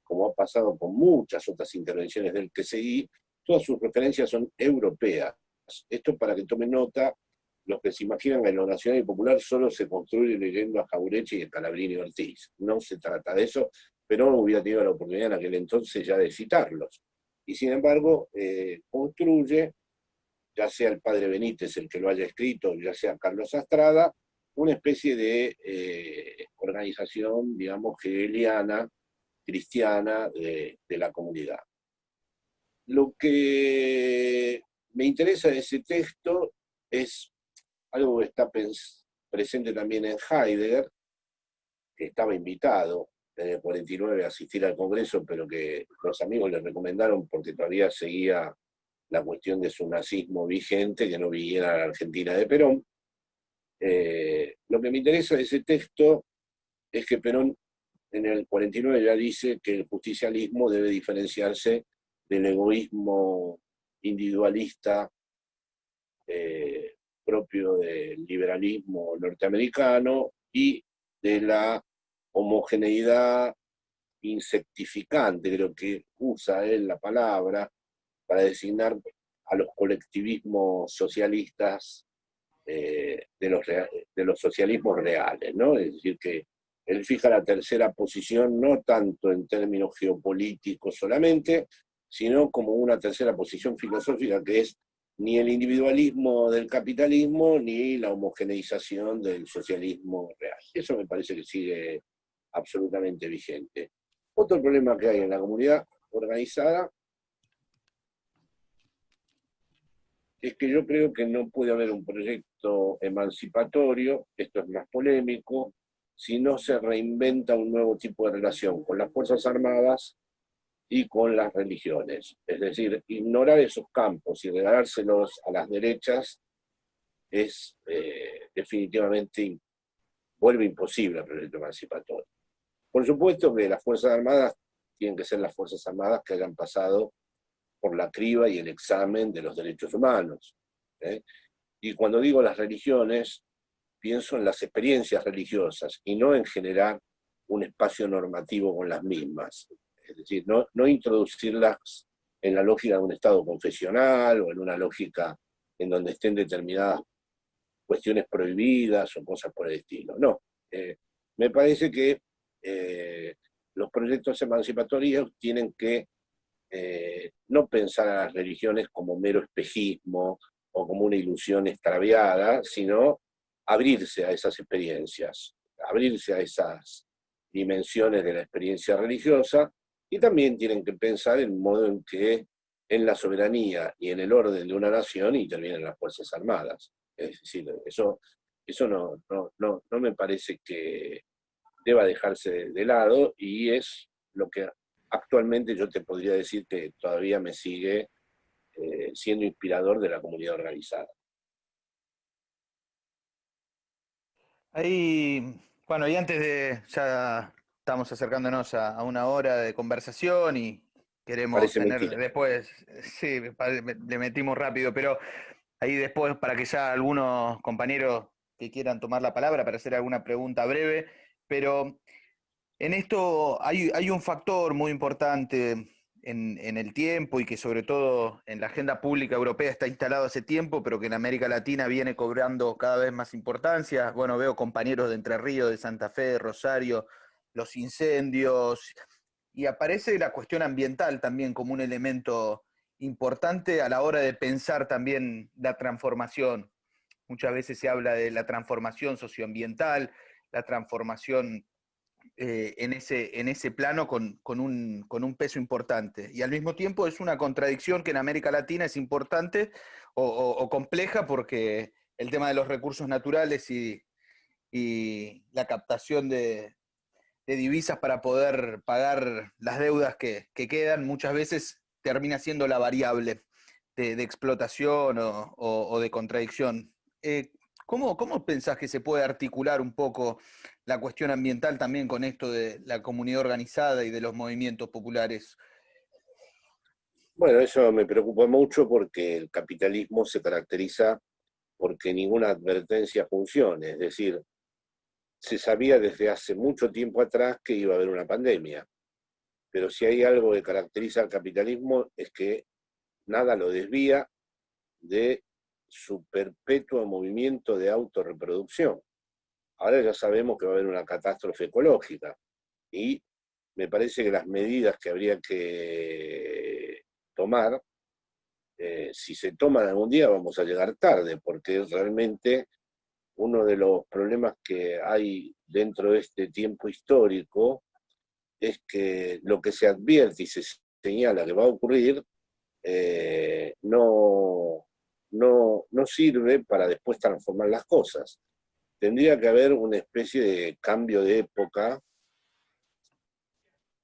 como ha pasado con muchas otras intervenciones del TCI, todas sus referencias son europeas. Esto para que tomen nota, los que se imaginan que lo nacional y popular solo se construye leyendo a Jauretche y a Calabrini y Ortiz. No se trata de eso, pero no hubiera tenido la oportunidad en aquel entonces ya de citarlos. Y sin embargo, construye, ya sea el padre Benítez el que lo haya escrito, ya sea Carlos Astrada, una especie de organización, digamos, hegeliana, cristiana de la comunidad. Lo que me interesa de ese texto es algo que está presente también en Heidegger, que estaba invitado en el 49 a asistir al Congreso, pero que los amigos le recomendaron porque todavía seguía la cuestión de su nazismo vigente, que no viniera a la Argentina de Perón. Lo que me interesa de ese texto es que Perón en el 49 ya dice que el justicialismo debe diferenciarse del egoísmo individualista propio del liberalismo norteamericano y de la homogeneidad insectificante, creo que usa él la palabra, para designar a los colectivismos socialistas de los socialismos reales, ¿no? Es decir, que él fija la tercera posición no tanto en términos geopolíticos solamente, sino como una tercera posición filosófica que es ni el individualismo del capitalismo ni la homogeneización del socialismo real. Eso me parece que sigue absolutamente vigente. Otro problema que hay en la comunidad organizada es que yo creo que no puede haber un proyecto emancipatorio, esto es más polémico, si no se reinventa un nuevo tipo de relación con las Fuerzas Armadas y con las religiones. Es decir, ignorar esos campos y regalárselos a las derechas es definitivamente vuelve imposible el proyecto emancipatorio. Por supuesto que las Fuerzas Armadas tienen que ser las Fuerzas Armadas que hayan pasado por la criba y el examen de los derechos humanos. Y cuando digo las religiones, pienso en las experiencias religiosas y no en generar un espacio normativo con las mismas. Es decir, no introducirlas en la lógica de un Estado confesional o en una lógica en donde estén determinadas cuestiones prohibidas o cosas por el estilo. No. Me parece que los proyectos emancipatorios tienen que no pensar a las religiones como mero espejismo o como una ilusión extraviada, sino abrirse a esas experiencias, abrirse a esas dimensiones de la experiencia religiosa, y también tienen que pensar en el modo en que en la soberanía y en el orden de una nación intervienen las Fuerzas Armadas. Es decir, eso no me parece que deba dejarse de lado, y es lo que actualmente yo te podría decir que todavía me sigue siendo inspirador de la comunidad organizada. Ahí, bueno, y antes de, ya estamos acercándonos a una hora de conversación y queremos Parece tener mentira. después, sí, le metimos rápido, pero ahí después para que ya algunos compañeros que quieran tomar la palabra para hacer alguna pregunta breve, pero en esto hay un factor muy importante en el tiempo y que sobre todo en la agenda pública europea está instalado hace tiempo, pero que en América Latina viene cobrando cada vez más importancia. Bueno, veo compañeros de Entre Ríos, de Santa Fe, de Rosario, los incendios, y aparece la cuestión ambiental también como un elemento importante a la hora de pensar también la transformación. Muchas veces se habla de la transformación socioambiental, la transformación en ese plano con un peso importante. Y al mismo tiempo es una contradicción que en América Latina es importante o compleja porque el tema de los recursos naturales y la captación de divisas para poder pagar las deudas que quedan muchas veces termina siendo la variable de explotación o de contradicción. ¿Cómo pensás que se puede articular un poco la cuestión ambiental también con esto de la comunidad organizada y de los movimientos populares? Bueno, eso me preocupa mucho porque el capitalismo se caracteriza porque ninguna advertencia funcione. Es decir, se sabía desde hace mucho tiempo atrás que iba a haber una pandemia, pero si hay algo que caracteriza al capitalismo es que nada lo desvía de su perpetuo movimiento de autorreproducción. Ahora ya sabemos que va a haber una catástrofe ecológica y me parece que las medidas que habría que tomar, si se toman algún día vamos a llegar tarde, porque realmente uno de los problemas que hay dentro de este tiempo histórico es que lo que se advierte y se señala que va a ocurrir no sirve para después transformar las cosas. Tendría que haber una especie de cambio de época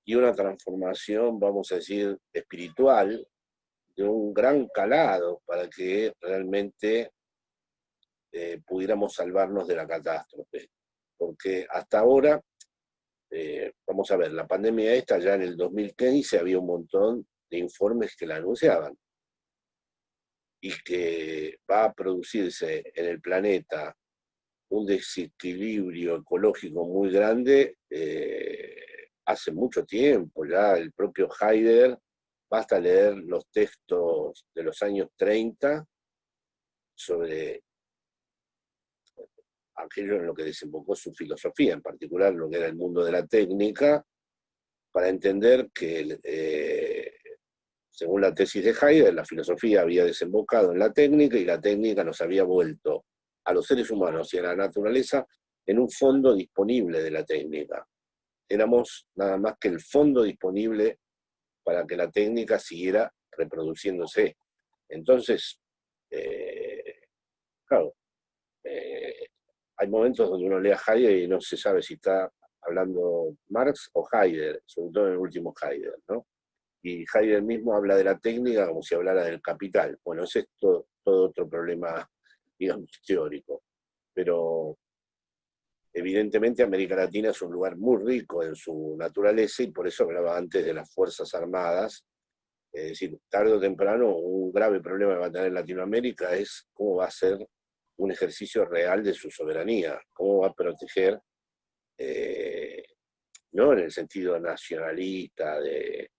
y una transformación, vamos a decir, espiritual, de un gran calado para que realmente pudiéramos salvarnos de la catástrofe. Porque hasta ahora, vamos a ver, la pandemia esta ya en el 2015 había un montón de informes que la anunciaban y que va a producirse en el planeta un desequilibrio ecológico muy grande hace mucho tiempo. Ya el propio Heidegger, basta leer los textos de los años 30 sobre aquello en lo que desembocó su filosofía, en particular lo que era el mundo de la técnica, para entender que, según la tesis de Heidegger, la filosofía había desembocado en la técnica y la técnica nos había vuelto a los seres humanos y a la naturaleza en un fondo disponible de la técnica. Éramos nada más que el fondo disponible para que la técnica siguiera reproduciéndose. Entonces, claro, hay momentos donde uno lee a Heidegger y no se sabe si está hablando Marx o Heidegger, sobre todo en el último Heidegger, ¿no? Y Heidegger mismo habla de la técnica como si hablara del capital. Bueno, ese es todo otro problema, digamos, teórico. Pero evidentemente América Latina es un lugar muy rico en su naturaleza y por eso hablaba antes de las Fuerzas Armadas. Es decir, tarde o temprano un grave problema que va a tener Latinoamérica es cómo va a ser un ejercicio real de su soberanía, cómo va a proteger, no en el sentido nacionalista de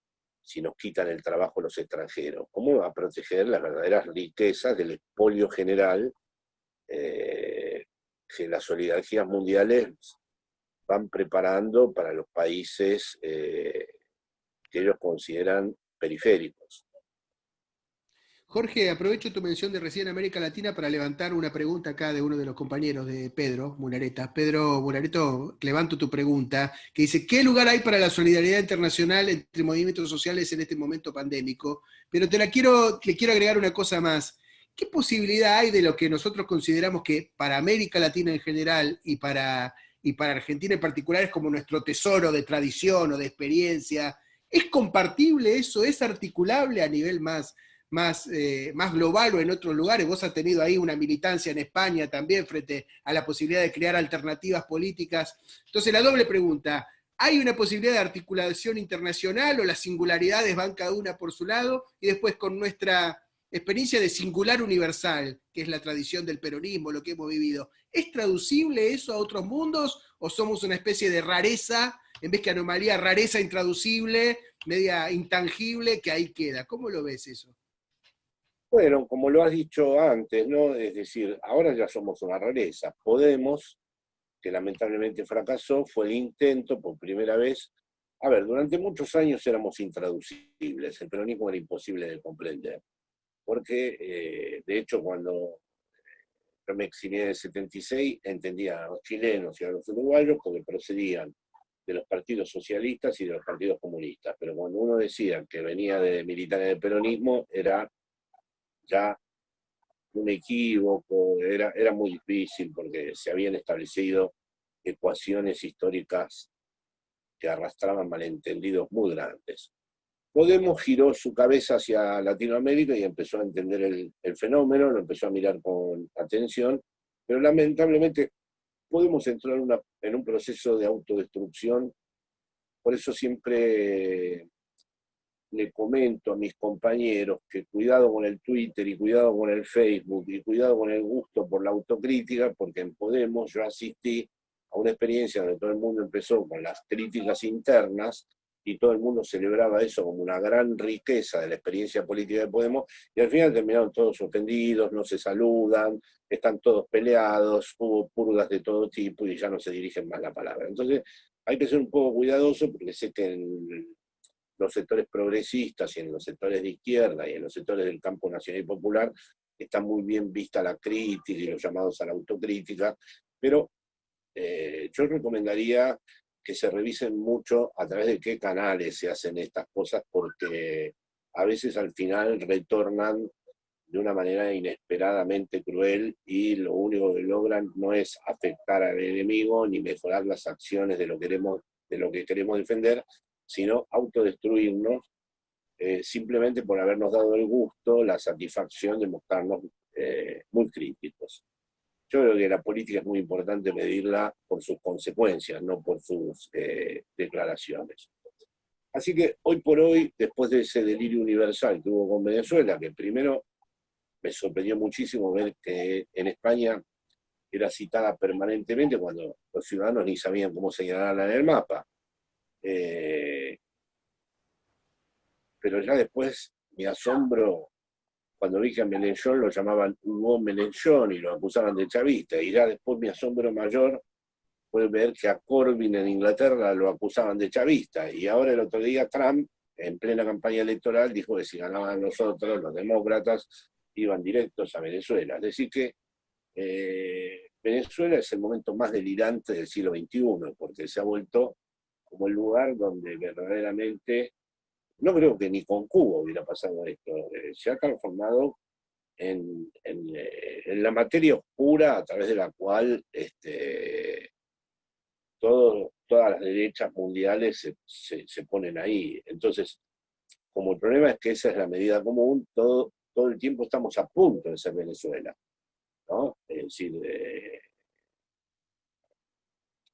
si nos quitan el trabajo los extranjeros, cómo va a proteger las verdaderas riquezas del expolio general que las oligarquías mundiales van preparando para los países que ellos consideran periféricos. Jorge, aprovecho tu mención de recién América Latina para levantar una pregunta acá de uno de los compañeros de Pedro Munareta. Pedro Munareto, levanto tu pregunta, que dice, ¿qué lugar hay para la solidaridad internacional entre movimientos sociales en este momento pandémico? Pero le quiero agregar una cosa más. ¿Qué posibilidad hay de lo que nosotros consideramos que para América Latina en general y para Argentina en particular es como nuestro tesoro de tradición o de experiencia? ¿Es compartible eso? ¿Es articulable a nivel más global o en otros lugares? Vos has tenido ahí una militancia en España también frente a la posibilidad de crear alternativas políticas. Entonces, la doble pregunta, ¿hay una posibilidad de articulación internacional o las singularidades van cada una por su lado? Y después con nuestra experiencia de singular universal, que es la tradición del peronismo, lo que hemos vivido, ¿es traducible eso a otros mundos o somos una especie de rareza en vez que anomalía, rareza intraducible, media intangible, que ahí queda. ¿Cómo lo ves eso? Bueno, como lo has dicho antes, ¿no? Es decir, ahora ya somos una rareza. Podemos, que lamentablemente fracasó, fue el intento por primera vez. A ver, durante muchos años éramos intraducibles, el peronismo era imposible de comprender, porque de hecho cuando yo me exilié en el 76, entendía a los chilenos y a los uruguayos porque procedían de los partidos socialistas y de los partidos comunistas, pero cuando uno decía que venía de militares del peronismo, era ya un equívoco, era muy difícil porque se habían establecido ecuaciones históricas que arrastraban malentendidos muy grandes. Podemos giró su cabeza hacia Latinoamérica y empezó a entender el fenómeno, lo empezó a mirar con atención, pero lamentablemente podemos entrar en un proceso de autodestrucción. Por eso siempre le comento a mis compañeros que cuidado con el Twitter y cuidado con el Facebook y cuidado con el gusto por la autocrítica, porque en Podemos yo asistí a una experiencia donde todo el mundo empezó con las críticas internas y todo el mundo celebraba eso como una gran riqueza de la experiencia política de Podemos, y al final terminaron todos ofendidos, no se saludan, están todos peleados, hubo purgas de todo tipo y ya no se dirigen más la palabra. Entonces hay que ser un poco cuidadoso porque sé que en los sectores progresistas y en los sectores de izquierda y en los sectores del campo nacional y popular está muy bien vista la crítica y los llamados a la autocrítica, pero yo recomendaría que se revisen mucho a través de qué canales se hacen estas cosas, porque a veces al final retornan de una manera inesperadamente cruel y lo único que logran no es afectar al enemigo ni mejorar las acciones de lo que queremos defender, sino autodestruirnos simplemente por habernos dado el gusto, la satisfacción de mostrarnos muy críticos. Yo creo que la política es muy importante medirla por sus consecuencias, no por sus declaraciones. Así que hoy por hoy, después de ese delirio universal que hubo con Venezuela, que primero me sorprendió muchísimo ver que en España era citada permanentemente cuando los ciudadanos ni sabían cómo señalarla en el mapa. Pero ya después mi asombro cuando vi que a Melenchón lo llamaban Hugo Melenchón y lo acusaban de chavista, y ya después mi asombro mayor fue ver que a Corbyn en Inglaterra lo acusaban de chavista, y ahora el otro día Trump, en plena campaña electoral, dijo que si ganaban nosotros, los demócratas, iban directos a Venezuela. Es decir que Venezuela es el momento más delirante del siglo XXI, porque se ha vuelto como el lugar donde verdaderamente, no creo que ni con Cuba hubiera pasado esto, se ha transformado en la materia oscura a través de la cual todas las derechas mundiales se ponen ahí. Entonces, como el problema es que esa es la medida común, todo el tiempo estamos a punto de ser Venezuela, ¿no? Es decir,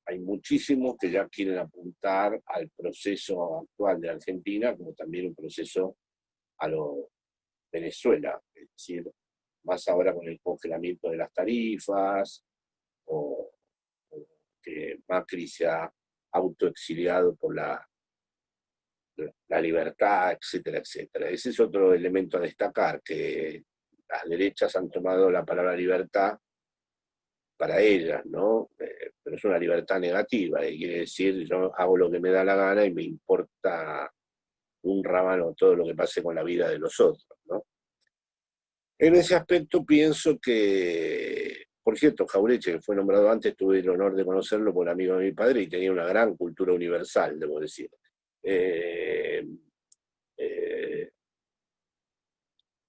hay muchísimos que ya quieren apuntar al proceso actual de Argentina como también un proceso a lo Venezuela, es decir, más ahora con el congelamiento de las tarifas, o que Macri se ha autoexiliado por la libertad, etcétera, etcétera. Ese es otro elemento a destacar, que las derechas han tomado la palabra libertad para ellas, ¿no? Pero es una libertad negativa, y quiere decir, yo hago lo que me da la gana y me importa un rábano todo lo que pase con la vida de los otros, ¿no? En ese aspecto pienso que, por cierto, Jauretche, que fue nombrado antes, tuve el honor de conocerlo por amigo de mi padre y tenía una gran cultura universal, debo decir.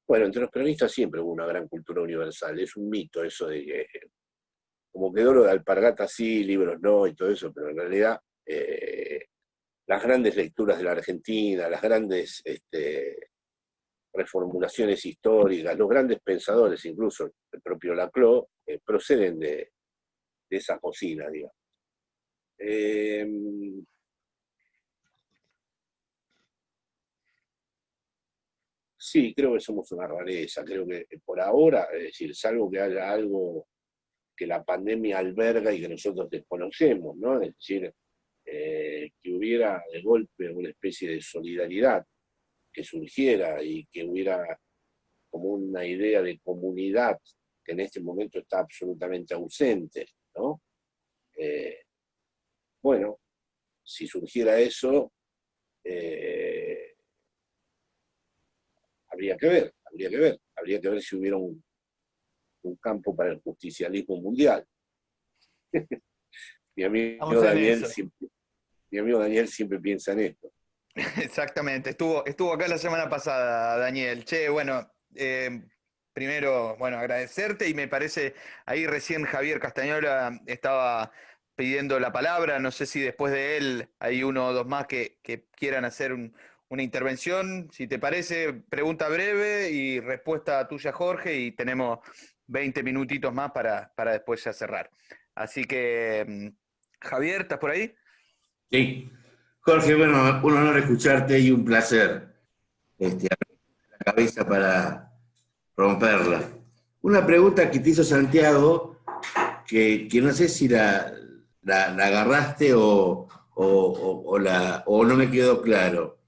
Bueno, entre los peronistas siempre hubo una gran cultura universal, es un mito eso de que, como quedó lo de alpargatas sí, libros no y todo eso, pero en realidad las grandes lecturas de la Argentina, las grandes reformulaciones históricas, los grandes pensadores, incluso el propio Laclau, proceden de esa cocina, digamos. Sí, creo que somos una rareza, creo que por ahora, es decir, salvo que haya algo que la pandemia alberga y que nosotros desconocemos, ¿no? Es decir, que hubiera de golpe una especie de solidaridad que surgiera y que hubiera como una idea de comunidad que en este momento está absolutamente ausente, ¿no? Bueno, si surgiera eso, habría que ver si hubiera un campo para el justicialismo mundial. Mi amigo Daniel siempre piensa en esto. Exactamente, estuvo acá la semana pasada, Daniel. Che, bueno, primero, bueno, agradecerte y me parece, ahí recién Javier Castañola estaba pidiendo la palabra, no sé si después de él hay uno o dos más que quieran hacer una intervención. Si te parece, pregunta breve y respuesta tuya, Jorge, y tenemos 20 minutitos más para después ya cerrar. Así que, Javier, ¿estás por ahí? Sí. Jorge, bueno, un honor escucharte y un placer. Abrir la cabeza para romperla. Una pregunta que te hizo Santiago, que no sé si la agarraste o no me quedó claro.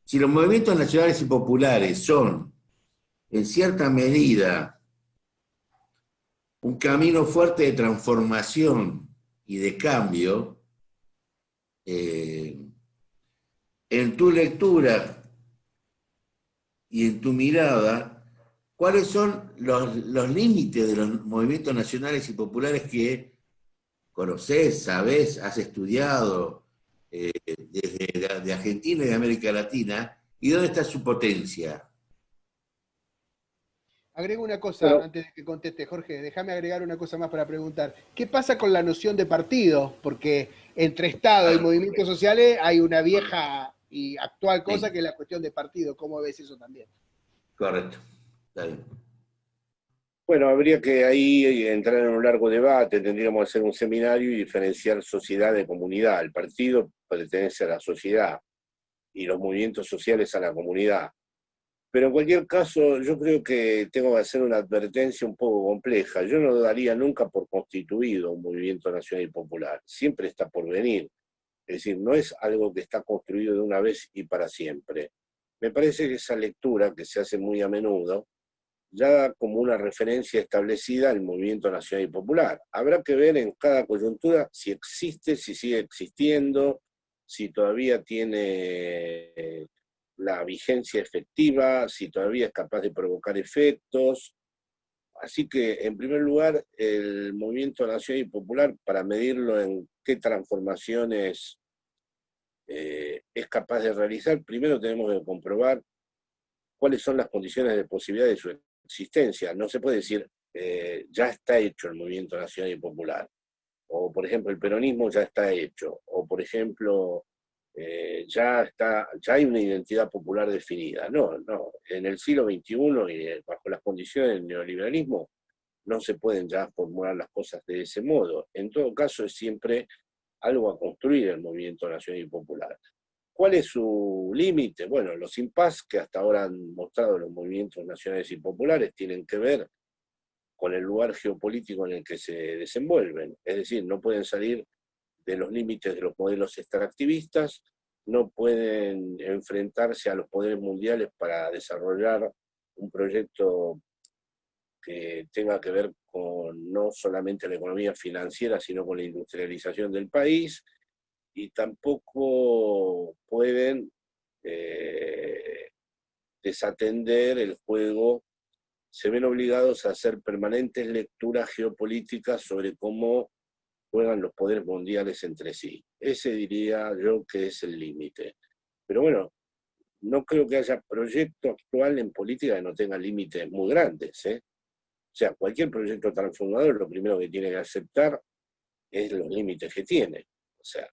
Si los movimientos nacionales y populares son, en cierta medida, un camino fuerte de transformación y de cambio, en tu lectura y en tu mirada, ¿cuáles son los límites de los movimientos nacionales y populares que conocés, sabés, has estudiado desde de Argentina y de América Latina? ¿Y dónde está su potencia? Agrego una cosa Pero, antes de que conteste, Jorge, déjame agregar una cosa más para preguntar. ¿Qué pasa con la noción de partido? Porque entre Estado y movimientos sociales hay una vieja y actual cosa Sí, que es la cuestión de partido. ¿Cómo ves eso también? correcto. Está bien. bueno, habría que ahí entrar en un largo debate, tendríamos que hacer un seminario y diferenciar sociedad de comunidad. El partido pertenece a la sociedad y los movimientos sociales a la comunidad. Pero en cualquier caso, yo creo que tengo que hacer una advertencia un poco compleja. Yo no daría nunca por constituido un movimiento nacional y popular. Siempre está por venir. Es decir, no es algo que está construido de una vez y para siempre. Me parece que esa lectura, que se hace muy a menudo, ya da como una referencia establecida al movimiento nacional y popular. Habrá que ver en cada coyuntura si existe, si sigue existiendo, si todavía tiene la vigencia efectiva, si todavía es capaz de provocar efectos. Así que, en primer lugar, el movimiento nacional y popular, para medirlo en qué transformaciones es capaz de realizar, primero tenemos que comprobar cuáles son las condiciones de posibilidad de su existencia. No se puede decir, ya está hecho el movimiento nacional y popular, o por ejemplo, el peronismo ya está hecho, o por ejemplo, ya hay una identidad popular definida. No, no, en el siglo XXI y bajo las condiciones del neoliberalismo no se pueden ya formular las cosas de ese modo. En todo caso, es siempre algo a construir el movimiento nacional y popular. ¿Cuál es su límite? Bueno, los impases que hasta ahora han mostrado los movimientos nacionales y populares tienen que ver con el lugar geopolítico en el que se desenvuelven. Es decir, no pueden salir de los límites de los modelos extractivistas, no pueden enfrentarse a los poderes mundiales para desarrollar un proyecto que tenga que ver con no solamente la economía financiera, sino con la industrialización del país, y tampoco pueden desatender el juego. Se ven obligados a hacer permanentes lecturas geopolíticas sobre cómo juegan los poderes mundiales entre sí. Ese diría yo que es el límite. Pero bueno, no creo que haya proyecto actual en política que no tenga límites muy grandes, ¿eh? O sea, cualquier proyecto transformador lo primero que tiene que aceptar es los límites que tiene. O sea,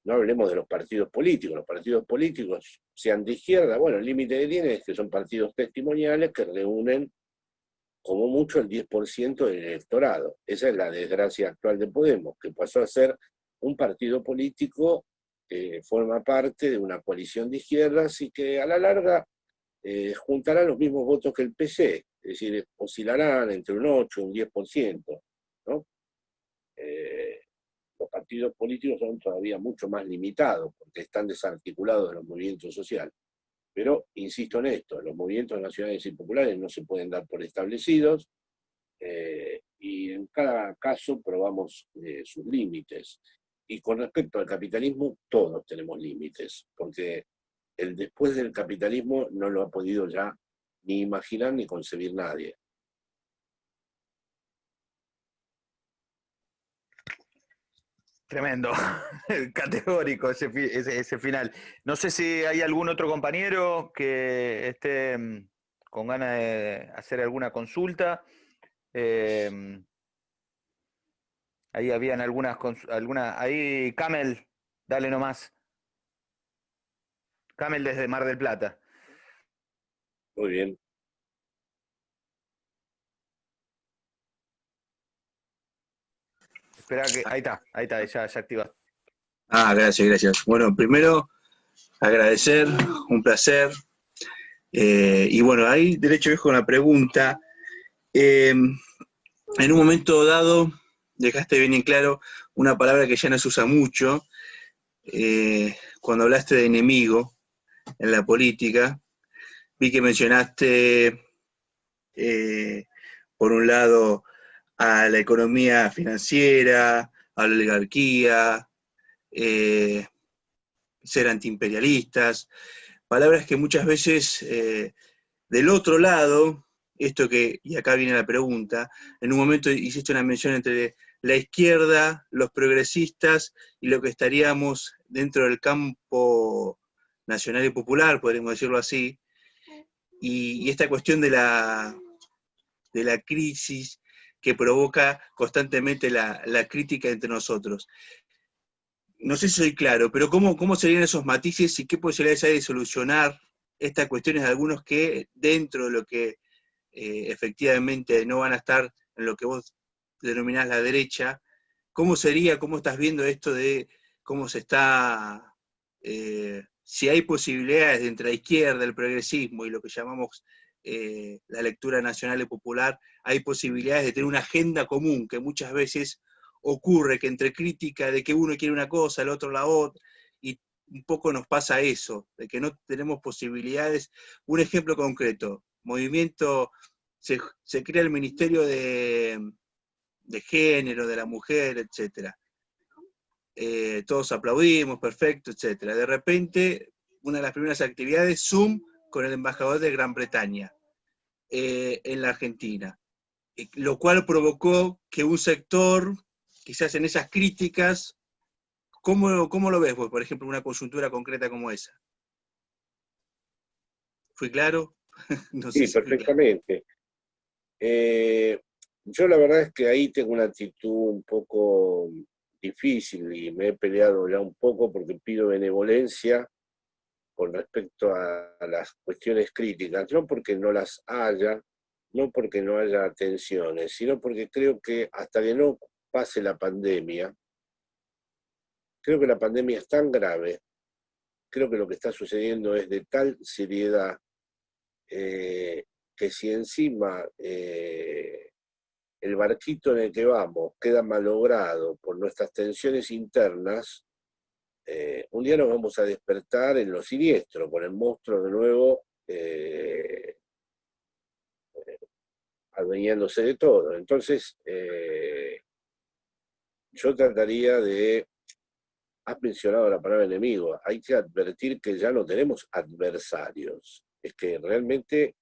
no hablemos de los partidos políticos. Los partidos políticos, sean de izquierda, bueno, el límite que tienen es que son partidos testimoniales que reúnen como mucho el 10% del electorado. Esa es la desgracia actual de Podemos, que pasó a ser un partido político que forma parte de una coalición de izquierdas y que a la larga juntará los mismos votos que el PC, es decir, oscilarán entre un 8 y un 10%, ¿no? los partidos políticos son todavía mucho más limitados, porque están desarticulados de los movimientos sociales. Pero insisto en esto, los movimientos nacionales y populares no se pueden dar por establecidos, y en cada caso probamos sus límites. Y con respecto al capitalismo, todos tenemos límites, porque el después del capitalismo no lo ha podido ya ni imaginar ni concebir nadie. Tremendo, categórico ese final. No sé si hay algún otro compañero que esté con ganas de hacer alguna consulta. Ahí habían ahí Camel, dale nomás. Camel desde Mar del Plata. Muy bien. Espera que, ahí está, ya activaste. Gracias. Bueno, primero agradecer, un placer. Y bueno, ahí derecho dejo una pregunta. En un momento dado, dejaste bien en claro una palabra que ya no se usa mucho, cuando hablaste de enemigo en la política. Vi que mencionaste, por un lado, a la economía financiera, a la oligarquía, ser antiimperialistas, palabras que muchas veces del otro lado, y acá viene la pregunta, en un momento hiciste una mención entre la izquierda, los progresistas y lo que estaríamos dentro del campo nacional y popular, podríamos decirlo así, y esta cuestión de la crisis que provoca constantemente la crítica entre nosotros. No sé si soy claro, pero ¿cómo serían esos matices y qué posibilidades hay de solucionar estas cuestiones de algunos que dentro de lo que efectivamente no van a estar en lo que vos denominás la derecha? ¿Cómo estás viendo esto de cómo se está, si hay posibilidades de entre la izquierda, el progresismo y lo que llamamos la lectura nacional y popular, hay posibilidades de tener una agenda común que muchas veces ocurre que entre crítica de que uno quiere una cosa, el otro la otra, y un poco nos pasa eso, de que no tenemos posibilidades? Un ejemplo concreto, se crea el Ministerio de Género, de la Mujer, etc. Todos aplaudimos, perfecto, etc. De repente, una de las primeras actividades, Zoom con el embajador de Gran Bretaña en la Argentina, lo cual provocó que un sector, quizás en esas críticas, ¿cómo lo ves vos, por ejemplo, una coyuntura concreta como esa? ¿Fui claro? No sé Sí, si fui claro. perfectamente. Yo la verdad es que ahí tengo una actitud un poco difícil y me he peleado ya un poco porque pido benevolencia con respecto a las cuestiones críticas, no porque no las haya, no porque no haya tensiones, sino porque creo que hasta que no pase la pandemia, creo que la pandemia es tan grave, creo que lo que está sucediendo es de tal seriedad, que si encima el barquito en el que vamos queda malogrado por nuestras tensiones internas, un día nos vamos a despertar en lo siniestro, con el monstruo de nuevo adueñándose de todo. Entonces, yo trataría de... Has mencionado la palabra enemigo. Hay que advertir que ya no tenemos adversarios. Es que realmente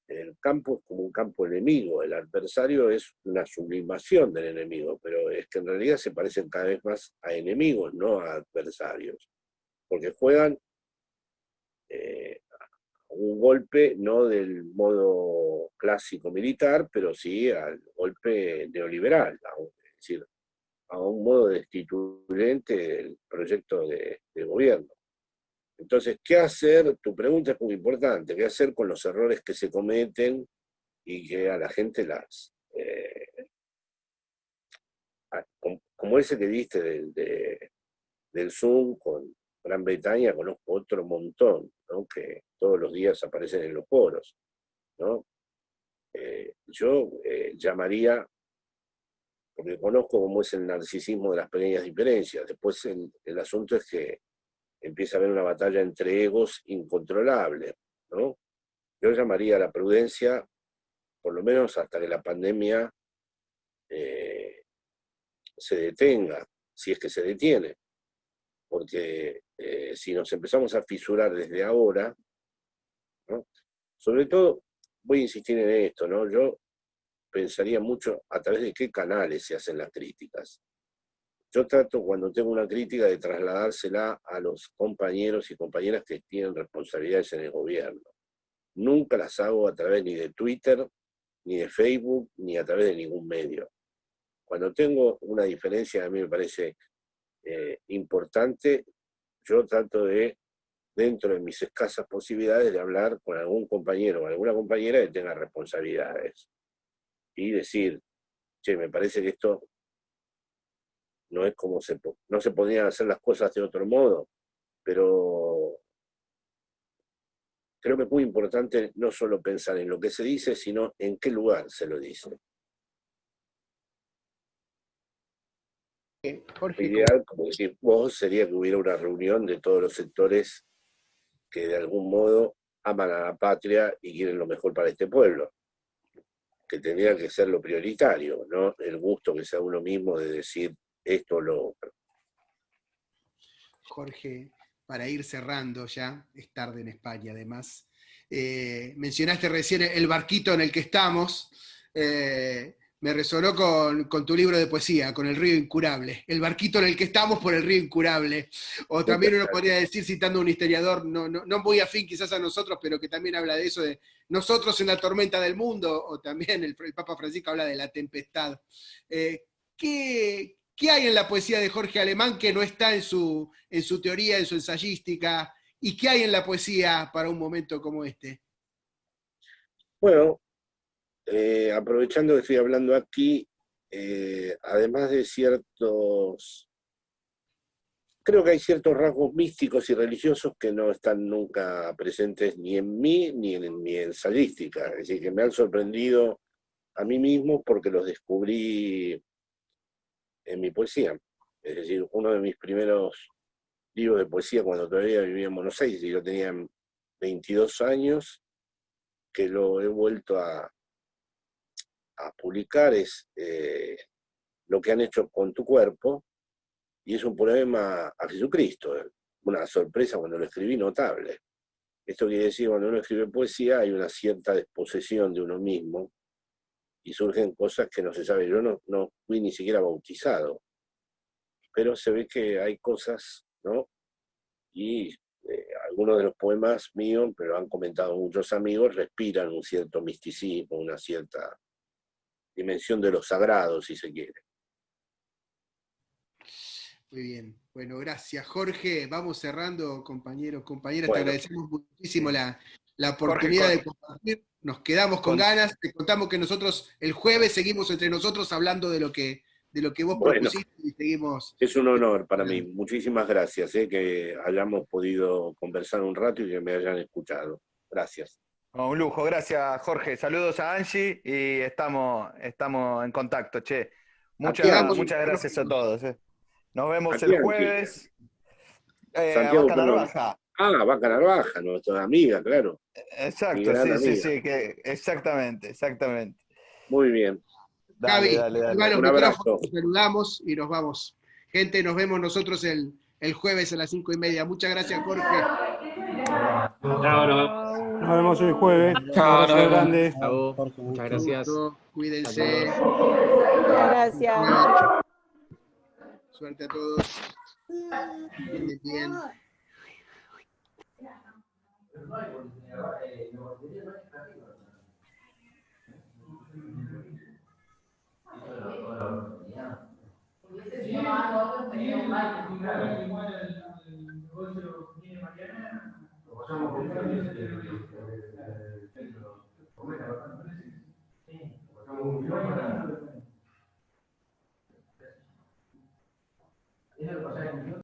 el campo es como un campo enemigo. El adversario es una sublimación del enemigo, pero es que en realidad se parecen cada vez más a enemigos, no a adversarios. Porque juegan un golpe no del modo clásico militar, pero sí al golpe neoliberal, es decir, a un modo destituyente del proyecto de gobierno. Entonces, ¿qué hacer? Tu pregunta es muy importante. ¿Qué hacer con los errores que se cometen y que a la gente como ese que diste del Zoom con Gran Bretaña, conozco otro montón, ¿no? Que todos los días aparecen en los foros, ¿no? Yo llamaría porque conozco cómo es el narcisismo de las pequeñas diferencias. Después el asunto es que empieza a haber una batalla entre egos incontrolable, ¿no? Yo llamaría a la prudencia, por lo menos hasta que la pandemia se detenga, si es que se detiene, porque si nos empezamos a fisurar desde ahora, ¿no? Sobre todo, voy a insistir en esto, ¿no? Yo pensaría mucho a través de qué canales se hacen las críticas. Yo trato, cuando tengo una crítica, de trasladársela a los compañeros y compañeras que tienen responsabilidades en el gobierno. Nunca las hago a través ni de Twitter, ni de Facebook, ni a través de ningún medio. Cuando tengo una diferencia, a mí me parece importante, yo trato de, dentro de mis escasas posibilidades, de hablar con algún compañero o alguna compañera que tenga responsabilidades. Y decir, che, me parece que esto no es como no se podían hacer las cosas de otro modo, pero creo que es muy importante no solo pensar en lo que se dice, sino en qué lugar se lo dice. Jorge, Lo ideal, como decís vos, sería que hubiera una reunión de todos los sectores que de algún modo aman a la patria y quieren lo mejor para este pueblo, que tendría que ser lo prioritario, no el gusto que sea uno mismo de decir esto o lo otro. Jorge, para ir cerrando ya, es tarde en España además, mencionaste recién el barquito en el que estamos, me resonó con tu libro de poesía, con El río incurable, el barquito en el que estamos por el río incurable, o también uno podría decir, citando a un historiador, no muy afín quizás a nosotros, pero que también habla de eso, de nosotros en la tormenta del mundo, o también el Papa Francisco habla de la tempestad. ¿Qué hay en la poesía de Jorge Alemán que no está en su teoría, en su ensayística? ¿Y qué hay en la poesía para un momento como este? Bueno, aprovechando que estoy hablando aquí, además de creo que hay ciertos rasgos místicos y religiosos que no están nunca presentes ni en mí ni en mi ensayística. Es decir, que me han sorprendido a mí mismo porque los descubrí en mi poesía. Es decir, uno de mis primeros libros de poesía cuando todavía vivía en Buenos Aires y yo tenía 22 años, que lo he vuelto a publicar, es Lo que han hecho con tu cuerpo, y es un poema a Jesucristo. Una sorpresa cuando lo escribí notable. Esto quiere decir, cuando uno escribe poesía hay una cierta desposesión de uno mismo y surgen cosas que no se sabe. Yo no fui ni siquiera bautizado, pero se ve que hay cosas, ¿no? Y algunos de los poemas míos, pero han comentado muchos amigos, respiran un cierto misticismo, una cierta dimensión de lo sagrado, si se quiere. Muy bien. Bueno, gracias, Jorge. Vamos cerrando, compañeros, compañeras. Te Bueno, agradecemos muchísimo la Jorge, oportunidad de compartir. Nos quedamos con ganas. Te contamos que nosotros el jueves seguimos entre nosotros hablando de lo que vos bueno, propusiste y seguimos. es un honor para mí. Muchísimas gracias, que hayamos podido conversar un rato y que me hayan escuchado. Gracias. Un lujo, gracias Jorge. Saludos a Angie y estamos en contacto, che. Quedamos- Muchas gracias a todos. Nos vemos Aquí, el Angie. jueves. Santiago Vaca Perdón. Narvaja. Vaca Narvaja, nuestra amiga, claro. Mi Exacto, gran sí, amiga. exactamente. Muy bien. Dale. Gaby, activa los Un micrófonos, abrazo. nos saludamos y nos vamos. Gente, nos vemos nosotros el jueves a las 5:30. Muchas gracias, Jorge. Chao, Nos vemos el jueves. Un Chao, nos abrazo vemos. grande. Chao. Jorge, Muchas gusto. gracias. Cuídense. Gracias. Suerte a todos. Que estén bien.